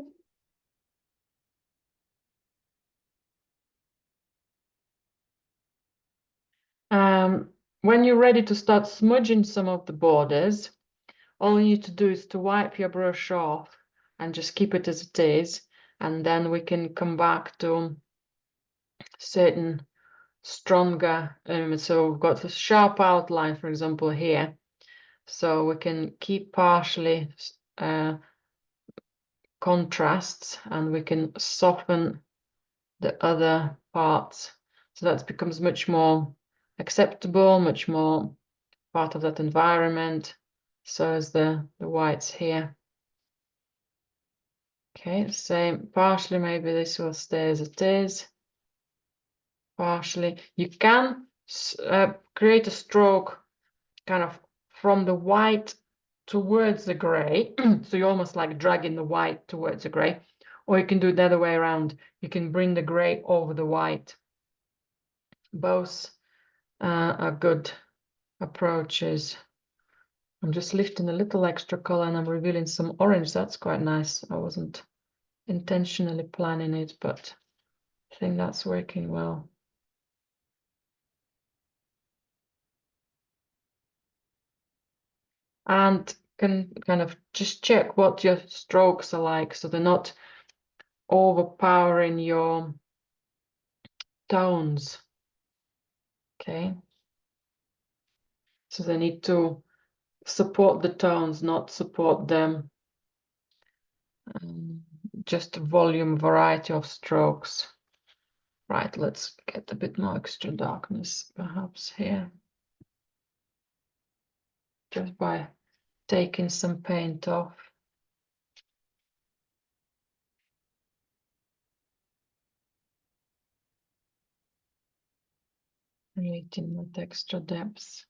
When you're ready to start smudging some of the borders, all you need to do is to wipe your brush off and just keep it as it is, and then we can come back to certain stronger, so we've got a sharp outline, for example, here, so we can keep partially contrasts and we can soften the other parts, so that becomes much more acceptable, much more part of that environment. So as the whites here. Okay, same, partially maybe this will stay as it is. Partially, you can create a stroke kind of from the white towards the gray. So you're almost like dragging the white towards the gray, or you can do it the other way around. You can bring the gray over the white. Both are good approaches. I'm just lifting a little extra color and I'm revealing some orange. That's quite nice. I wasn't intentionally planning it, but I think that's working well. And can kind of just check what your strokes are like so they're not overpowering your tones. Okay. So they need to support the tones, not support them. just volume variety of strokes. Right, let's get a bit more extra darkness perhaps here. Just by taking some paint off. Creating that extra depth.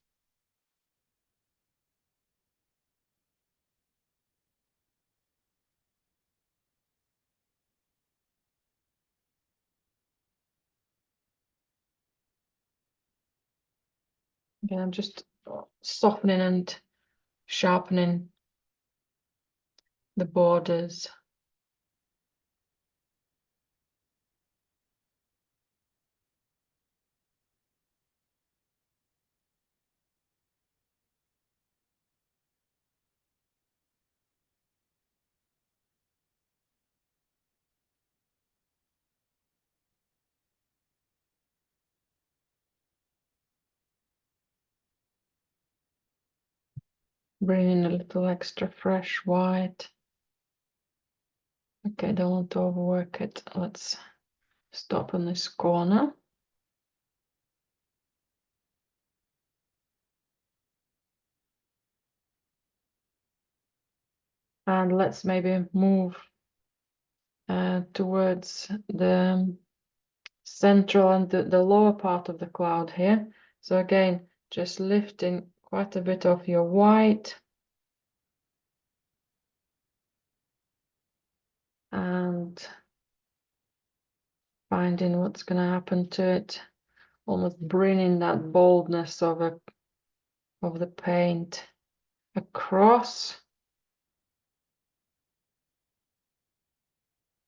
Again, I'm just softening and sharpening the borders. Bring in a little extra fresh white. Okay, don't want to overwork it. Let's stop on this corner. And let's maybe move towards the central and the lower part of the cloud here. So again, just lifting quite a bit of your white. And finding what's going to happen to it, almost bringing that boldness of the paint across.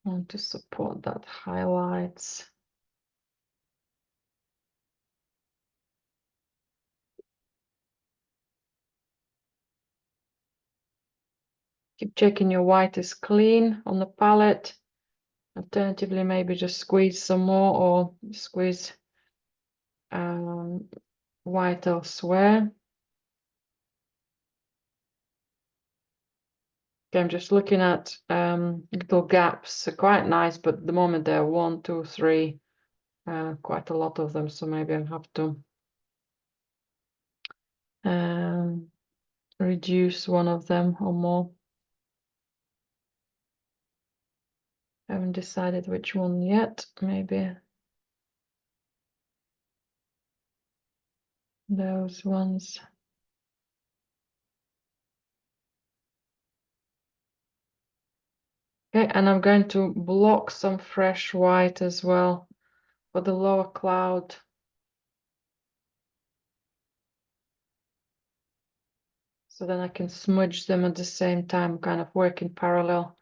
Want to support that highlights. Keep checking your white is clean on the palette. Alternatively, maybe just squeeze some more or squeeze white elsewhere. Okay, I'm just looking at little gaps. They're quite nice, but at the moment there are 1, 2, 3, quite a lot of them. So maybe I have to reduce one of them or more. Haven't decided which one yet. Maybe those ones. Okay, and I'm going to block some fresh white as well for the lower cloud. So then I can smudge them at the same time, kind of work in parallel.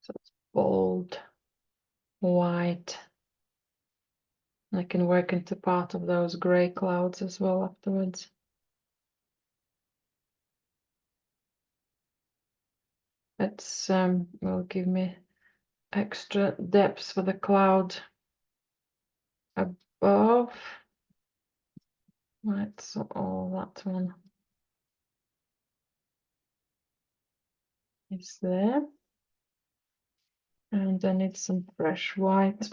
So it's bold, white. And I can work into part of those gray clouds as well afterwards. It's will give me extra depth for the cloud above. Right, so all that one is there. And I need some fresh white.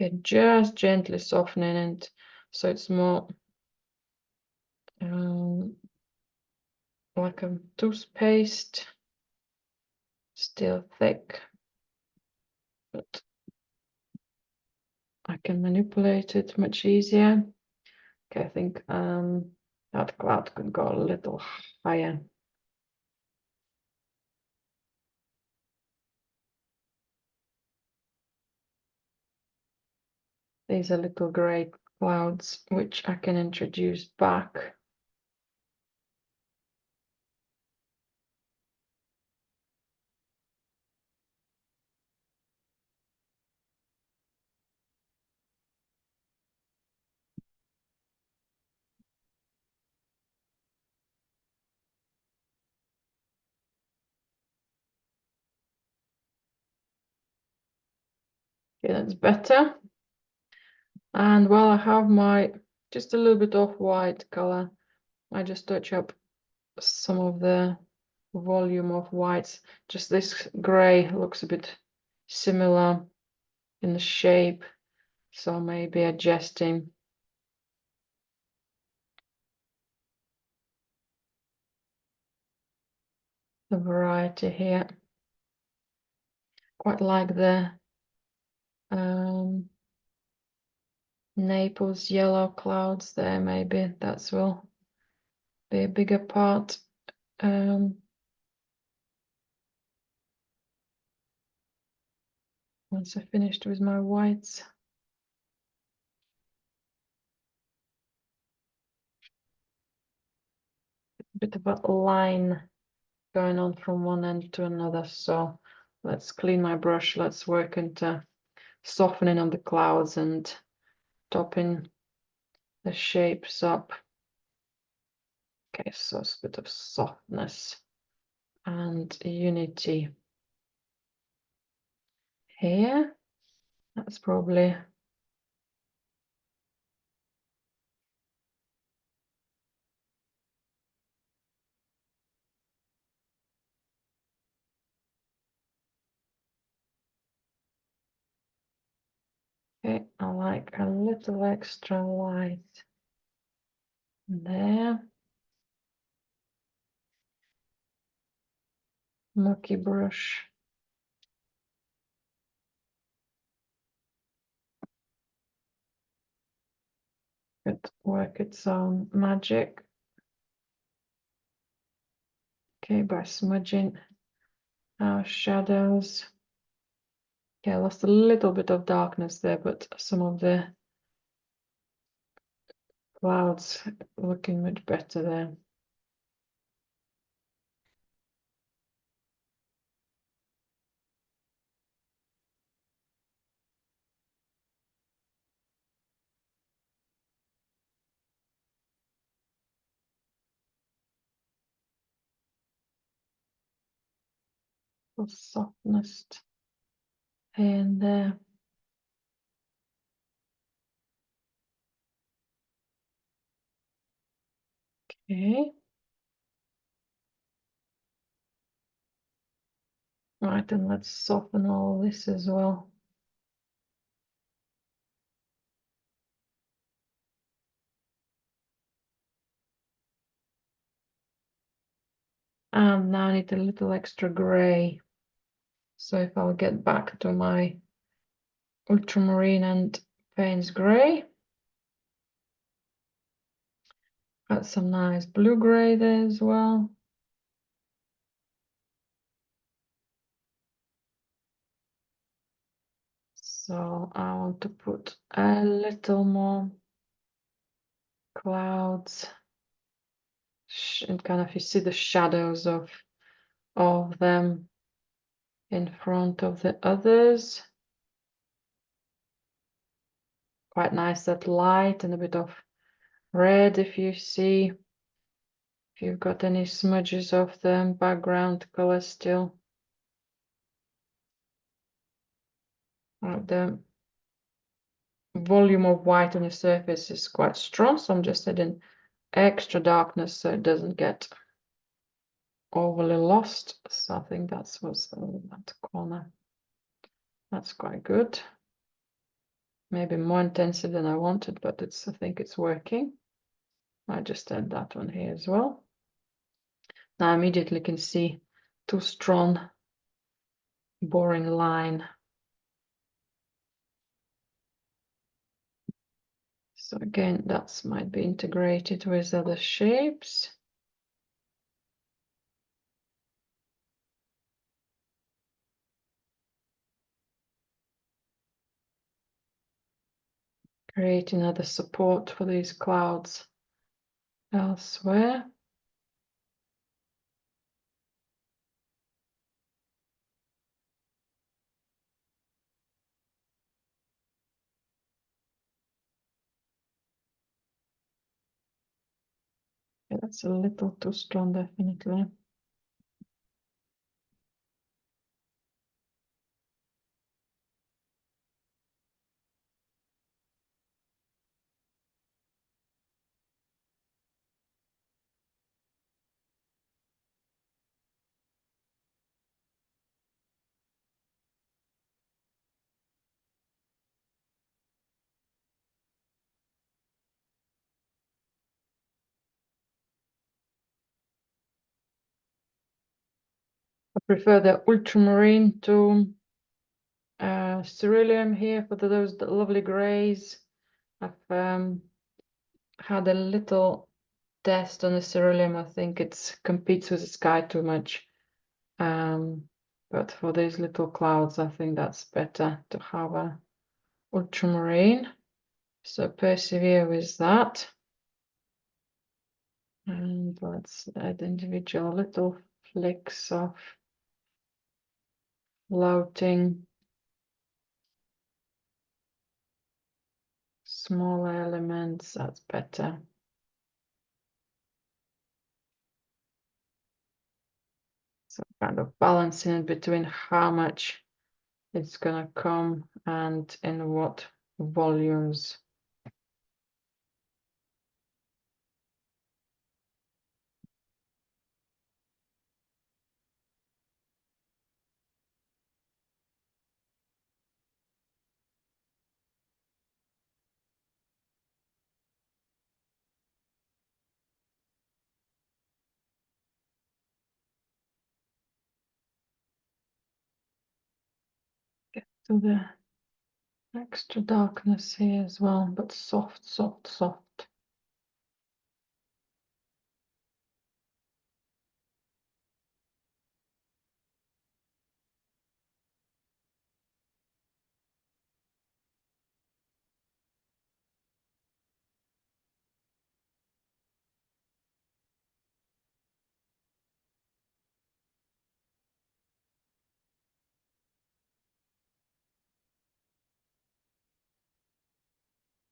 Okay, just gently softening it so it's more like a toothpaste, still thick, but I can manipulate it much easier. Okay, I think that cloud could go a little higher. These are little gray clouds which I can introduce back. Okay, that's better. And while I have my just a little bit of white color, I just touch up some of the volume of whites. Just this gray looks a bit similar in the shape, so maybe adjusting the variety here. Quite like the Naples yellow clouds there. Maybe that will be a bigger part. Once I finished with my whites. A bit of a line going on from one end to another. So let's clean my brush. Let's work into softening on the clouds and topping the shapes up. Okay, so it's a bit of softness and unity here. That's probably okay. I like a little extra light there. Mucky brush. Could work its own magic. Okay, by smudging our shadows. Okay, I lost a little bit of darkness there, but some of the clouds looking much better there. For softness and there. Okay. Right, and let's soften all this as well. And now I need a little extra gray. So if I'll get back to my ultramarine and Payne's gray. Got some nice blue gray there as well. So I want to put a little more clouds and kind of you see the shadows of them in front of the others. Quite nice that light and a bit of red if you see, if you've got any smudges of the background color still. The volume of white on the surface is quite strong, so I'm just adding extra darkness so it doesn't get overly lost. So I think that's what's that corner. That's quite good. Maybe more intensive than I wanted, but I think it's working. I just add that one here as well. Now I immediately can see too strong, boring line. So again, that might be integrated with other shapes. Create another support for these clouds elsewhere. Yeah, that's a little too strong, definitely. prefer the ultramarine to cerulean here for those lovely grays. I've had a little test on the cerulean. I think it competes with the sky too much. But for these little clouds, I think that's better to have a ultramarine. So persevere with that. And let's add individual little flicks of floating smaller elements. That's better. So kind of balancing it between how much it's gonna come and in what volumes. Get to the extra darkness here as well, but soft, soft, soft.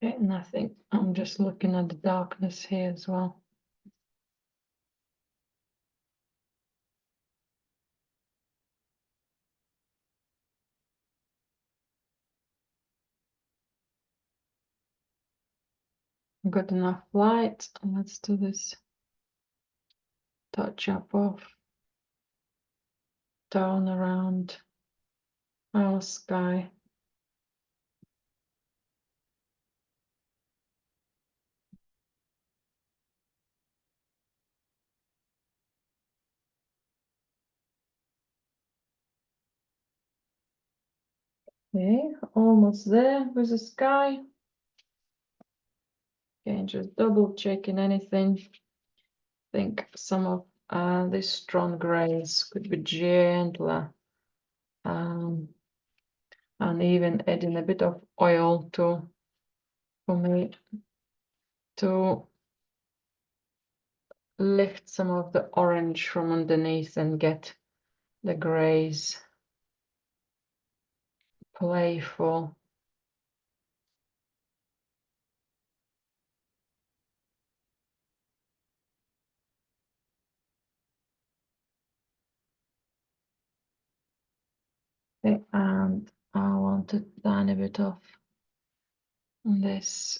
Okay, and I think I'm just looking at the darkness here as well. Got enough light. Let's do this touch up of tone around our sky. Okay, almost there with the sky. Okay, just double checking anything. I think some of these strong grays could be gentler. And even adding a bit of oil for me to lift some of the orange from underneath and get the grays playful. Okay, and I want a tiny bit of this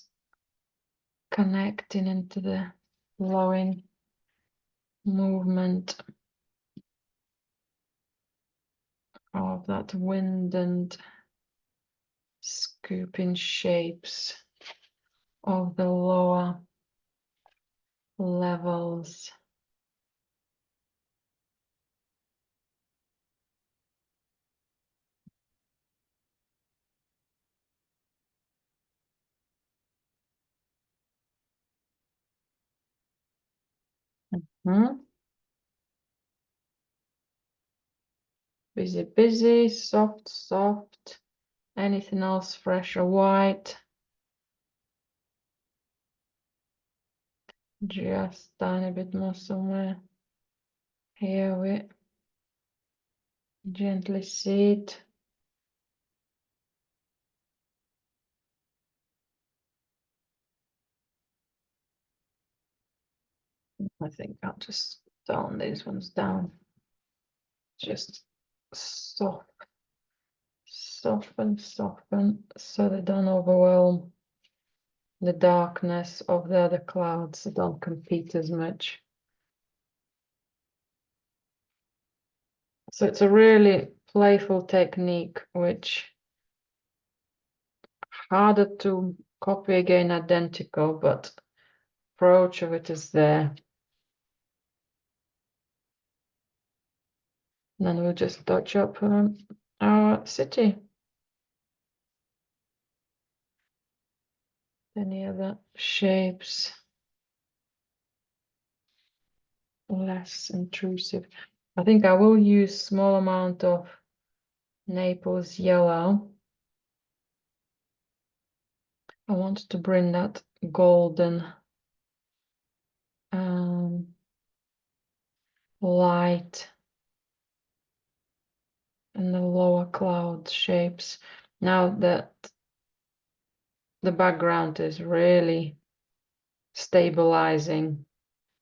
connecting into the flowing movement of that wind and scooping shapes of the lower levels. Busy, busy, soft, soft. Anything else fresh or white? Just tiny bit more somewhere. Here we gently sit. I think I'll just tone these ones down. Just soft, soften, soften, so they don't overwhelm the darkness of the other clouds. They don't compete as much. So it's a really playful technique, which harder to copy again identical, but approach of it is there. And then we'll just touch up our city. Any other shapes? Less intrusive. I think I will use small amount of Naples yellow. I want to bring that golden light in the lower cloud shapes. Now that the background is really stabilizing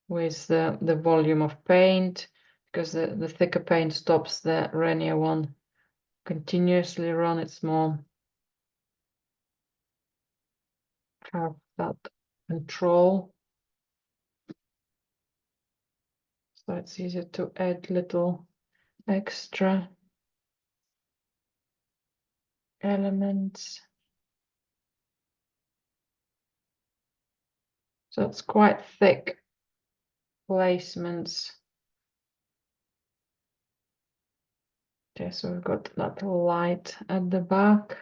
with the volume of paint, because the thicker paint stops the rainier one continuously run. It's more have that control. So it's easier to add little extra elements. So it's quite thick placements. Okay, so we've got that light at the back.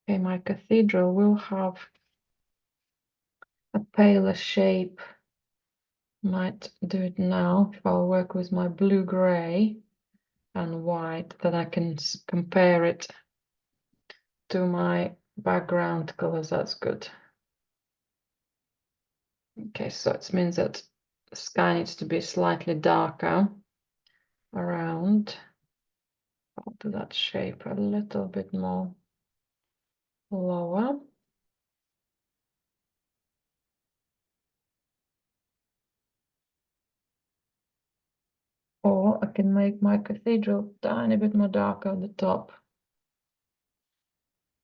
Okay, my cathedral will have a paler shape. Might do it now if I'll work with my blue-gray and white, then I can compare it to my background colors. That's good. Okay, so it means that the sky needs to be slightly darker around. I'll do that shape a little bit more lower. Or I can make my cathedral a tiny bit more darker at the top.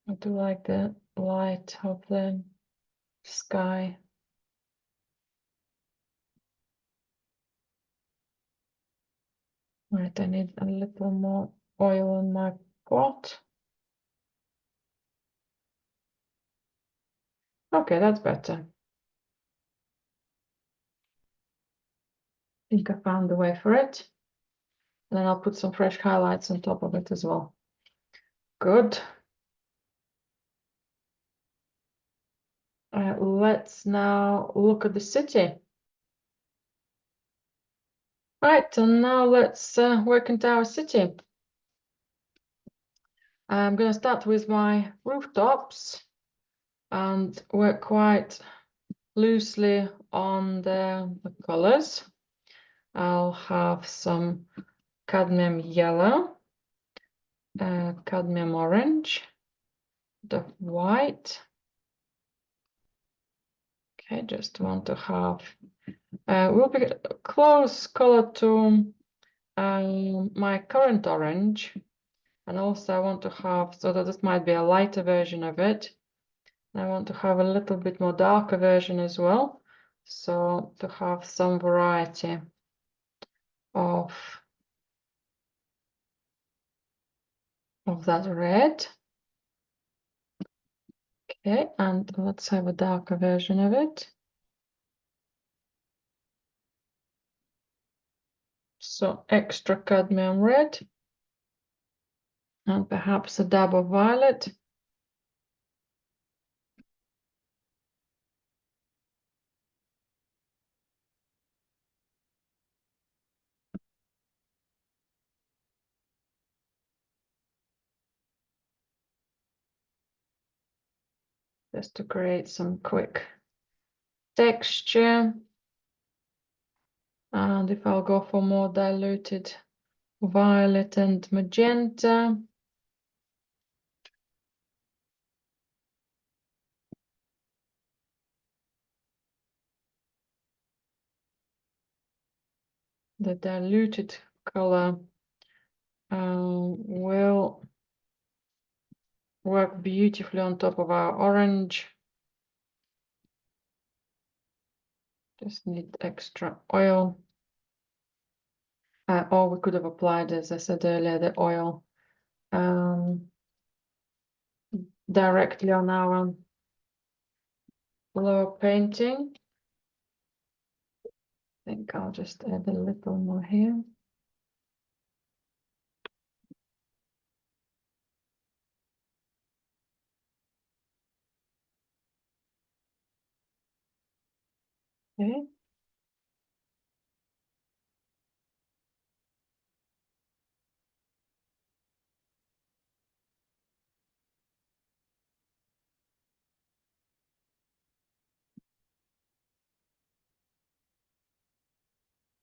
I do like the light of the sky. Right, I need a little more oil in my pot. Okay, that's better. I think I found the way for it. And then I'll put some fresh highlights on top of it as well. Good. Let's now look at the city. Right, and now let's work into our city. I'm going to start with my rooftops and work quite loosely on the colors. I'll have some cadmium yellow, cadmium orange, the white. Okay, just want to have, will be close color to my current orange. And also I want to have, so that this might be a lighter version of it. I want to have a little bit more darker version as well. So to have some variety of that red. Okay, and let's have a darker version of it. So extra cadmium red. And perhaps a dab of violet. Just to create some quick texture. And if I'll go for more diluted violet and magenta. The diluted color will work beautifully on top of our orange. Just need extra oil. Or we could have applied, as I said earlier, the oil directly on our lower painting. I think I'll just add a little more here. Okay.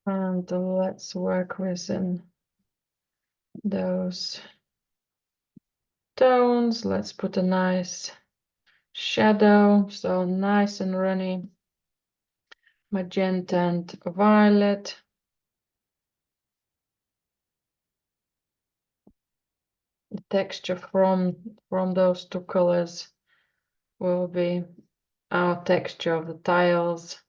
And let's work within those tones. Let's put a nice shadow, so nice and runny magenta and violet. The texture from those two colors will be our texture of the tiles.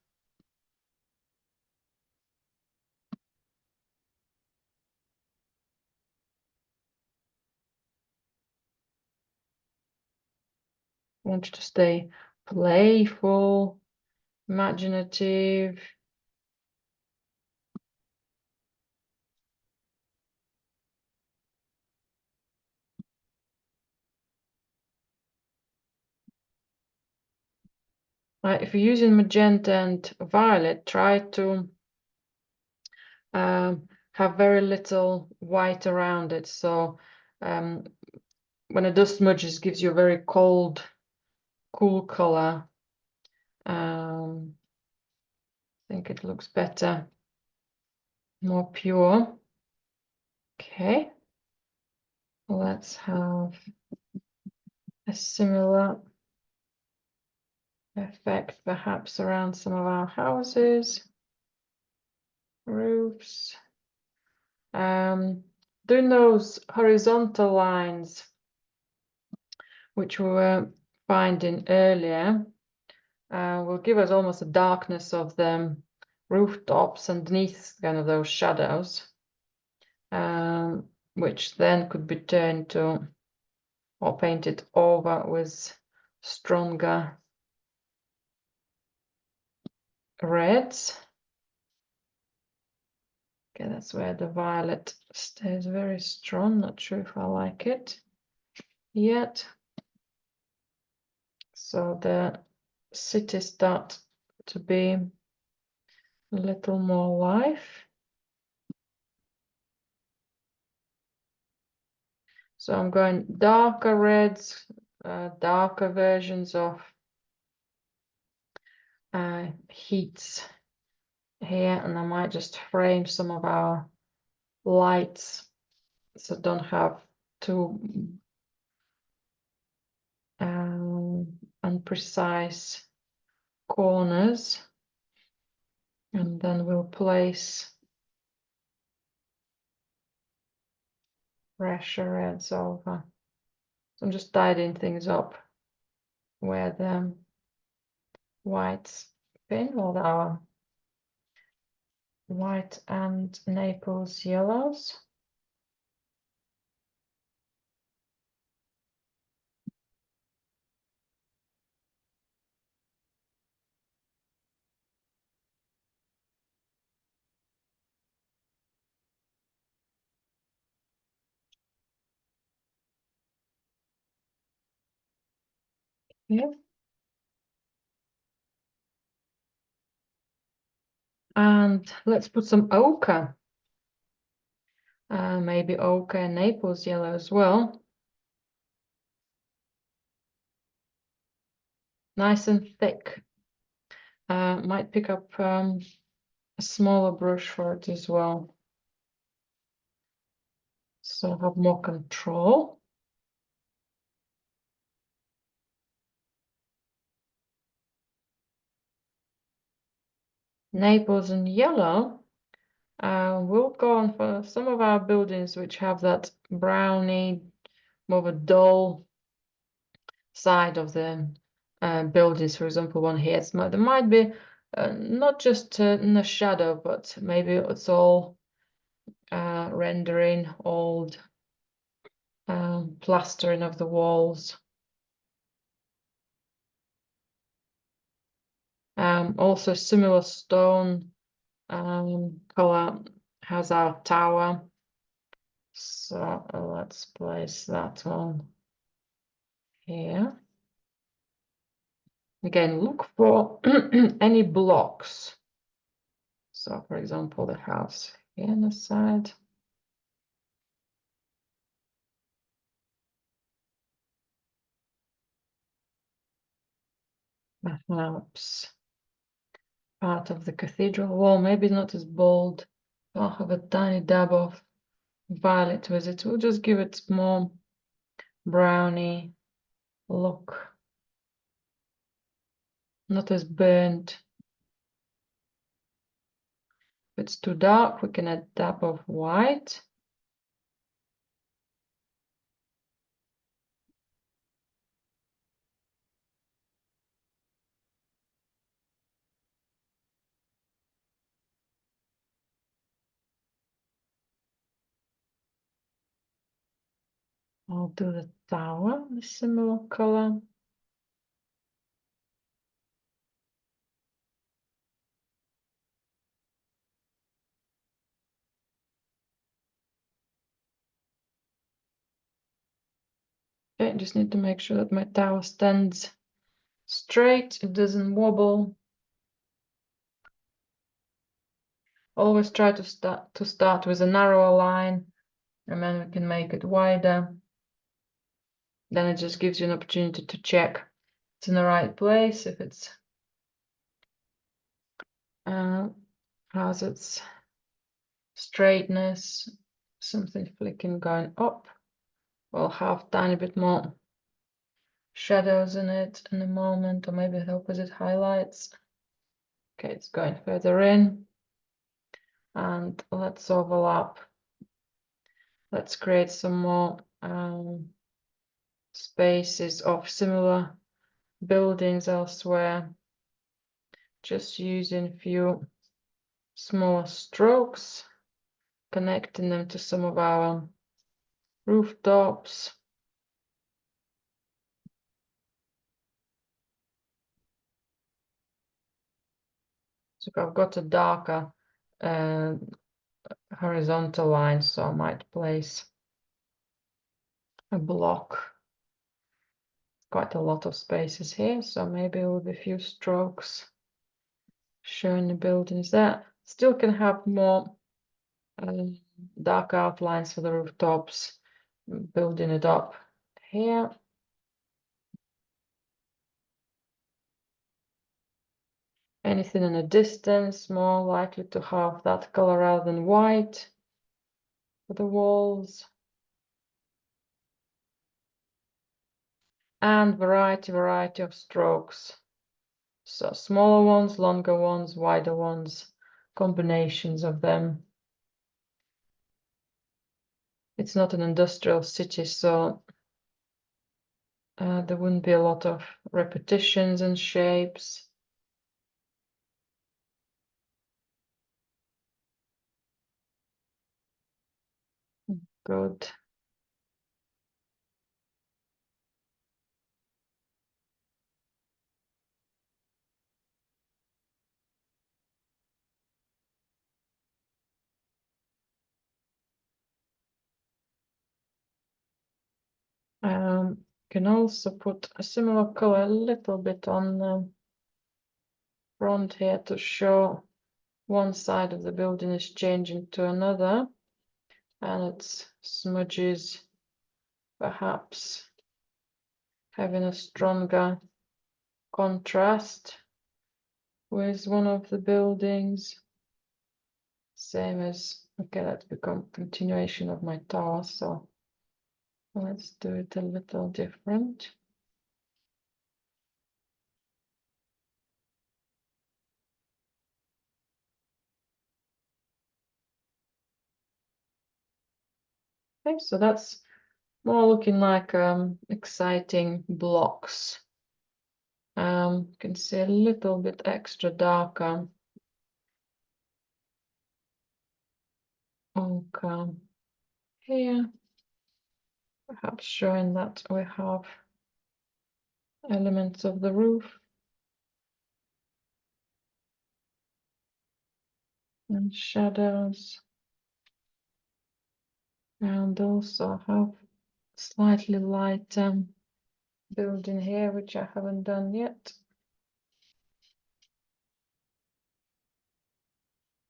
I want you to stay playful, imaginative. If you're using magenta and violet, try to have very little white around it. So when it does smudges, it gives you a very cold, cool color. I think it looks better, more pure. Okay, let's have a similar effect perhaps around some of our houses, roofs. Doing those horizontal lines, which we were finding earlier, will give us almost a darkness of the rooftops underneath kind of those shadows, which then could be turned to or painted over with stronger reds. Okay, that's where the violet stays very strong. Not sure if I like it yet. So the city start to be a little more life. So I'm going darker reds, darker versions of heats here, and I might just frame some of our lights so don't have too unprecise corners, and then we'll place fresher reds over. So I'm just tidying things up where the whites been, all our white and Naples yellows. Yeah. And let's put some ochre. Maybe ochre and Naples yellow as well. Nice and thick. Might pick up a smaller brush for it as well, so have more control. Naples and yellow. We'll go on for some of our buildings which have that browny, more of a dull side of the buildings. For example, one here, there might be not just in the shadow, but maybe it's all rendering, old plastering of the walls. Also similar stone color has our tower. So let's place that one here. Again, look for any blocks. So for example, the house here on the side. Perhaps part of the cathedral wall, maybe not as bold. I'll have a tiny dab of violet with it. We'll just give it more browny look. Not as burnt. If it's too dark, we can add a dab of white. I'll do the tower, a similar color. Okay, just need to make sure that my tower stands straight, it doesn't wobble. Always try to start with a narrower line, and then we can make it wider. Then it just gives you an opportunity to check it's in the right place, if it's has its straightness, something flicking going up. We'll have a tiny bit more shadows in it in a moment, or maybe the opposite highlights. Okay, it's going further in, and let's overlap. Let's create some more spaces of similar buildings elsewhere, just using a few smaller strokes, connecting them to some of our rooftops. So I've got a darker horizontal line, so I might place a block. Quite a lot of spaces here, so maybe with a few strokes showing the buildings there. Still can have more dark outlines for the rooftops, building it up here. Anything in a distance, more likely to have that color rather than white for the walls. And variety of strokes. So smaller ones, longer ones, wider ones, combinations of them. It's not an industrial city, so there wouldn't be a lot of repetitions and shapes. Good. Can also put a similar color a little bit on the front here to show one side of the building is changing to another, and it smudges, perhaps having a stronger contrast with one of the buildings. Same as, okay, that's become continuation of my tower, so let's do it a little different. Okay, so that's more looking like exciting blocks. You can see a little bit extra darker. Okay, here, perhaps showing that we have elements of the roof. and shadows. And also have slightly light building here, which I haven't done yet.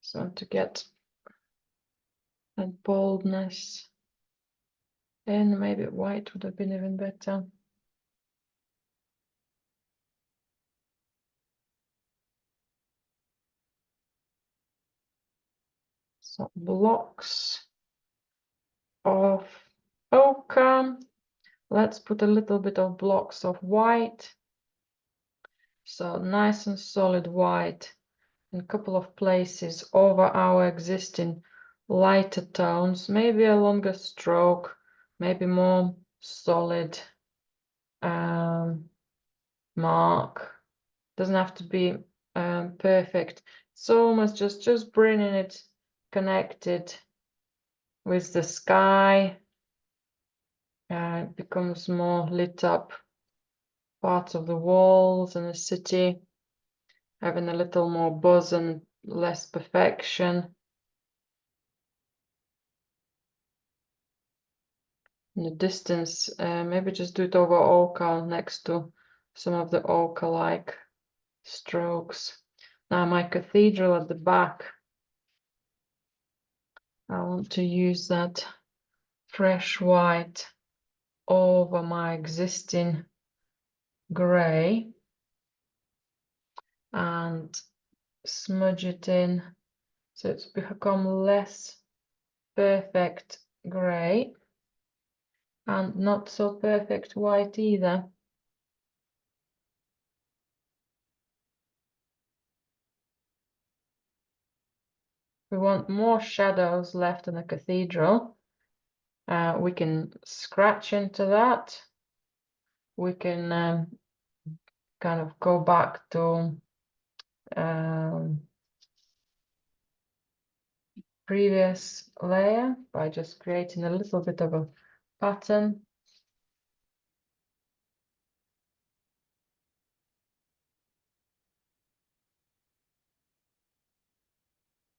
So to get that boldness in, maybe white would have been even better. So blocks of ochre. Let's put a little bit of blocks of white. So nice and solid white in a couple of places over our existing lighter tones, maybe a longer stroke, maybe more solid mark. Doesn't have to be perfect. It's almost just bringing it connected with the sky. It becomes more lit up parts of the walls and the city, having a little more buzz and less perfection. In the distance, maybe just do it over ochre next to some of the ochre-like strokes. Now my cathedral at the back, I want to use that fresh white over my existing grey and smudge it in so it's become less perfect grey and not so perfect white either. We want more shadows left in the cathedral. We can scratch into that. We can kind of go back to previous layer by just creating a little bit of a pattern.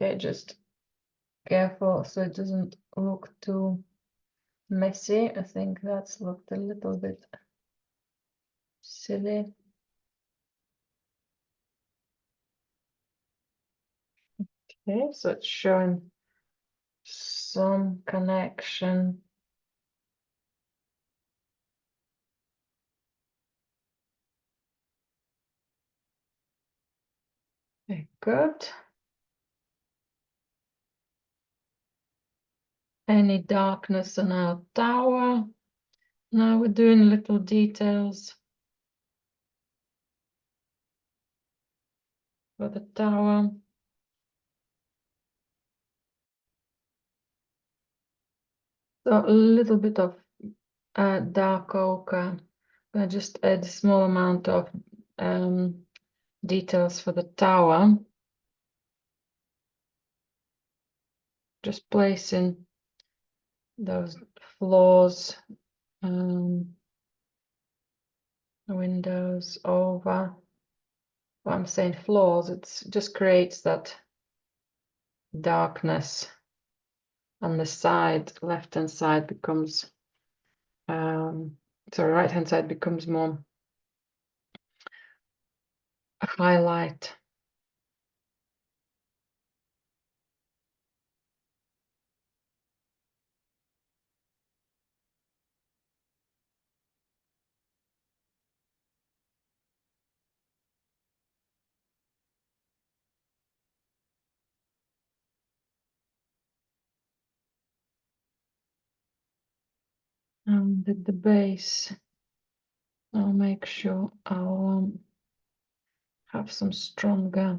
Okay, just careful so it doesn't look too messy. I think that's looked a little bit silly. Okay, so it's showing some connection. Okay, good. Any darkness on our tower. Now we're doing little details for the tower. So a little bit of dark ochre. I just add a small amount of details for the tower. Just placing those floors, windows over. Well, I'm saying floors, it just creates that darkness on the side. Left hand side becomes sorry, right hand side becomes more a highlight. And at the base, I'll make sure I'll have some stronger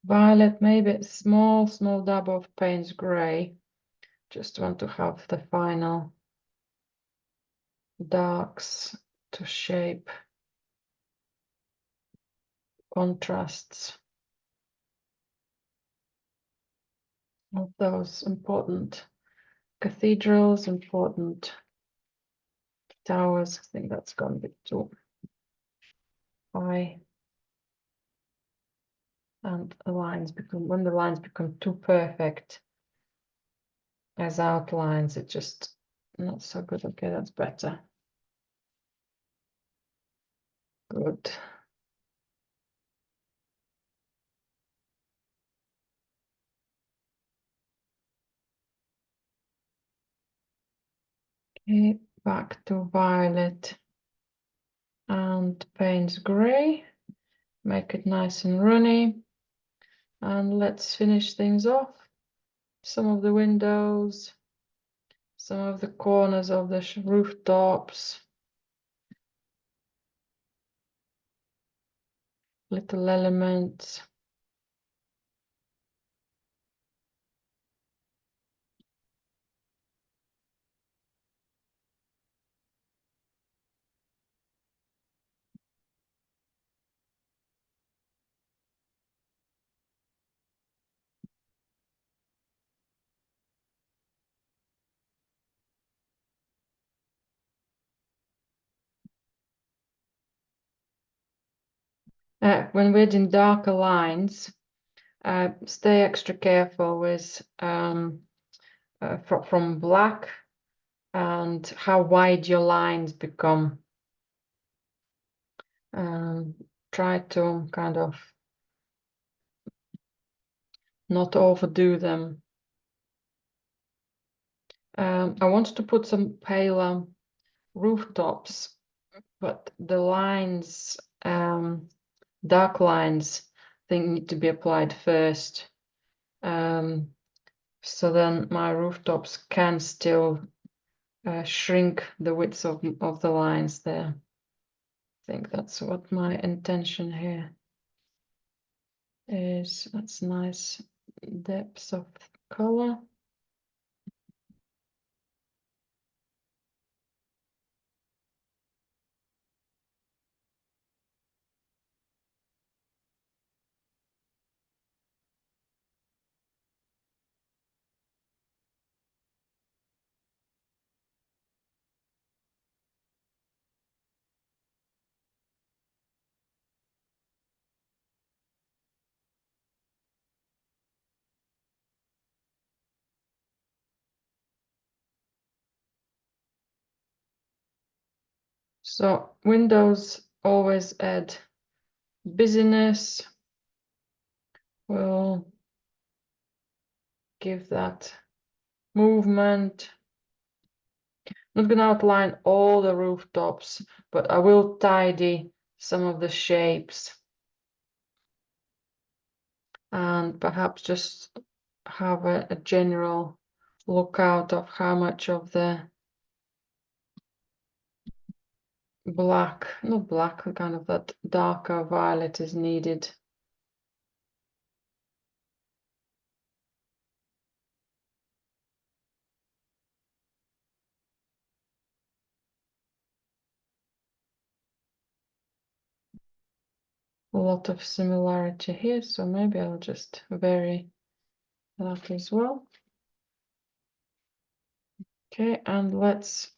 violet, maybe a small dab of Payne's gray. Just want to have the final darks to shape contrasts of those important cathedrals, important towers. I think that's gone a bit too high. And the lines become, when the lines become too perfect as outlines, it just not so good. Okay, that's better. Good. Okay, back to violet and Payne's gray. Make it nice and runny. And let's finish things off. Some of the windows, some of the corners of the rooftops, little elements. When we're doing darker lines, stay extra careful with from black and how wide your lines become. Try to kind of not overdo them. I wanted to put some paler rooftops, but the lines, dark lines, I think need to be applied first. So then my rooftops can still shrink the width of the lines there. I think that's what my intention here is. That's nice depth of color. So windows always add busyness. We'll give that movement. Not gonna outline all the rooftops, but I will tidy some of the shapes and perhaps just have a general lookout of how much of the black, not black, kind of that darker violet is needed. A lot of similarity here, so maybe I'll just vary that as well. Okay, and let's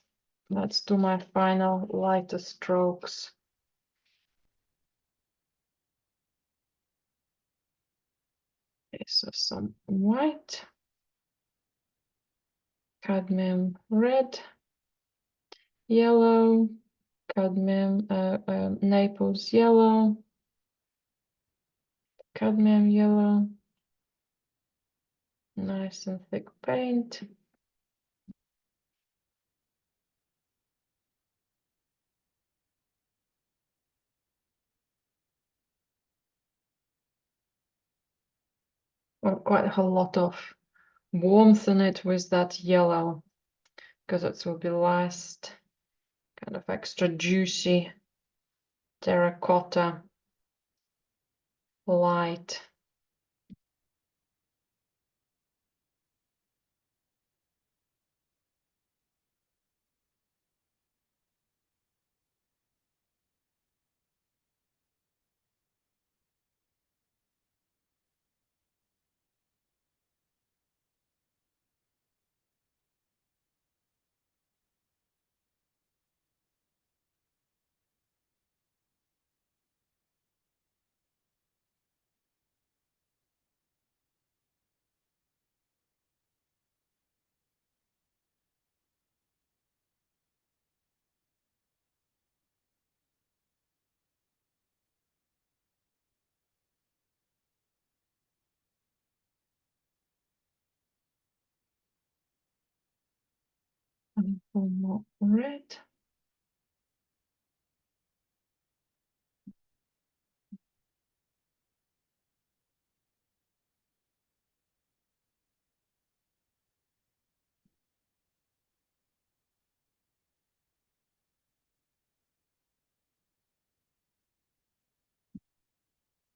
do my final lighter strokes. Okay, so some white, cadmium red, yellow, cadmium, Naples yellow, cadmium yellow, nice and thick paint. Well, quite a lot of warmth in it with that yellow, because it will be last, kind of extra juicy terracotta light. One more red.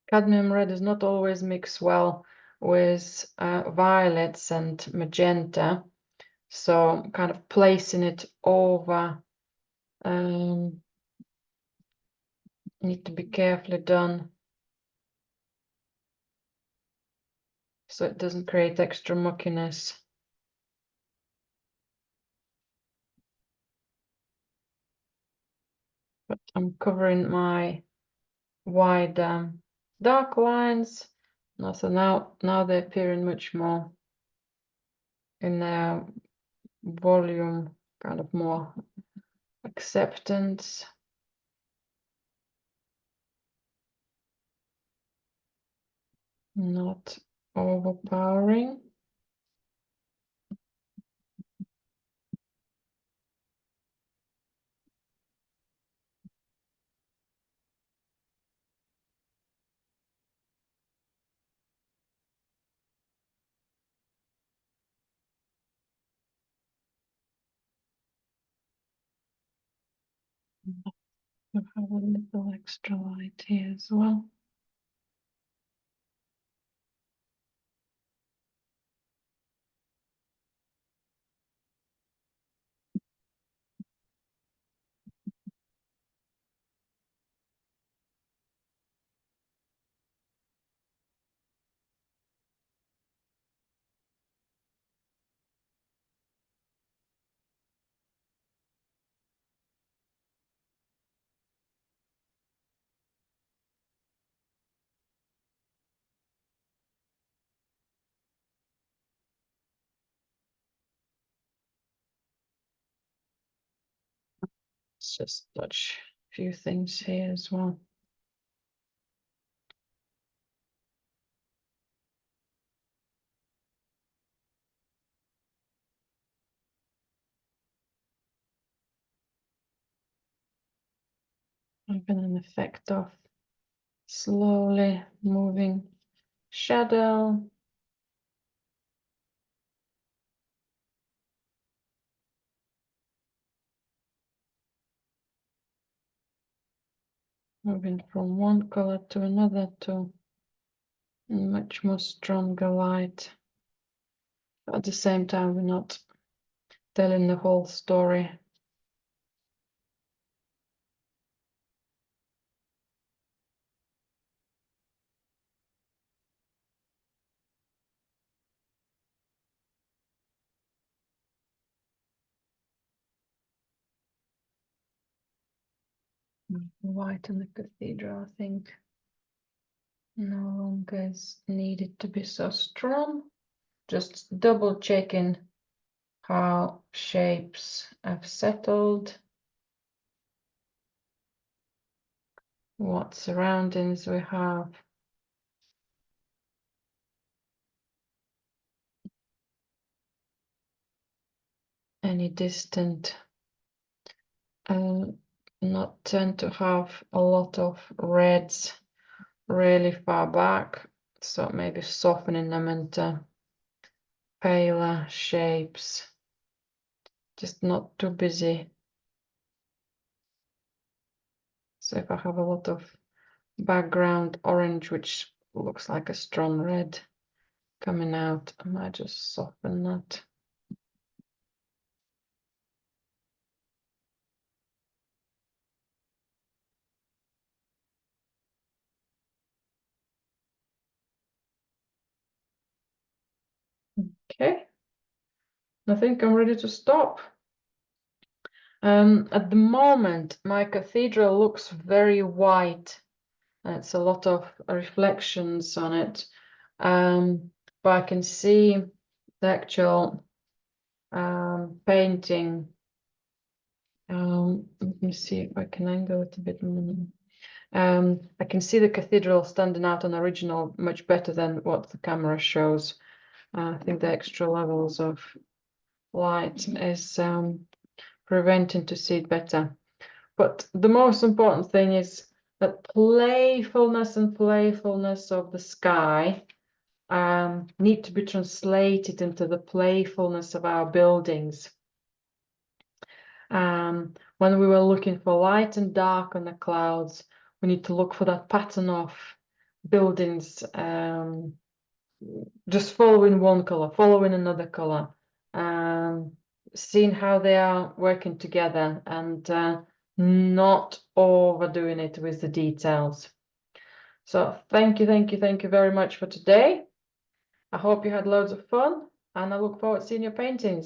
Cadmium red does not always mix well with violets and magenta, so kind of placing it over need to be carefully done so it doesn't create extra muckiness. But I'm covering my wide dark lines. So now they're appearing much more in their volume, kind of more acceptance. Not overpowering. I have a little extra light here as well. Let's just touch a few things here as well. Having an effect of slowly moving shadow. Moving from one color to another to much more stronger light. At the same time, we're not telling the whole story. White in the cathedral, I think, no longer is needed to be so strong. Just double checking how shapes have settled, what surroundings we have. Any distant, not tend to have a lot of reds really far back, so maybe softening them into paler shapes, just not too busy. So if I have a lot of background orange, which looks like a strong red coming out, I might just soften that. Okay, I think I'm ready to stop. At the moment, my cathedral looks very white. It's a lot of reflections on it, but I can see the actual painting. Let me see if I can angle it a bit more. I can see the cathedral standing out on original much better than what the camera shows. I think the extra levels of light is preventing to see it better. But the most important thing is that playfulness of the sky need to be translated into the playfulness of our buildings. When we were looking for light and dark on the clouds, we need to look for that pattern of buildings just following one color, following another color, seeing how they are working together and not overdoing it with the details. So thank you very much for today. I hope you had loads of fun, and I look forward to seeing your paintings.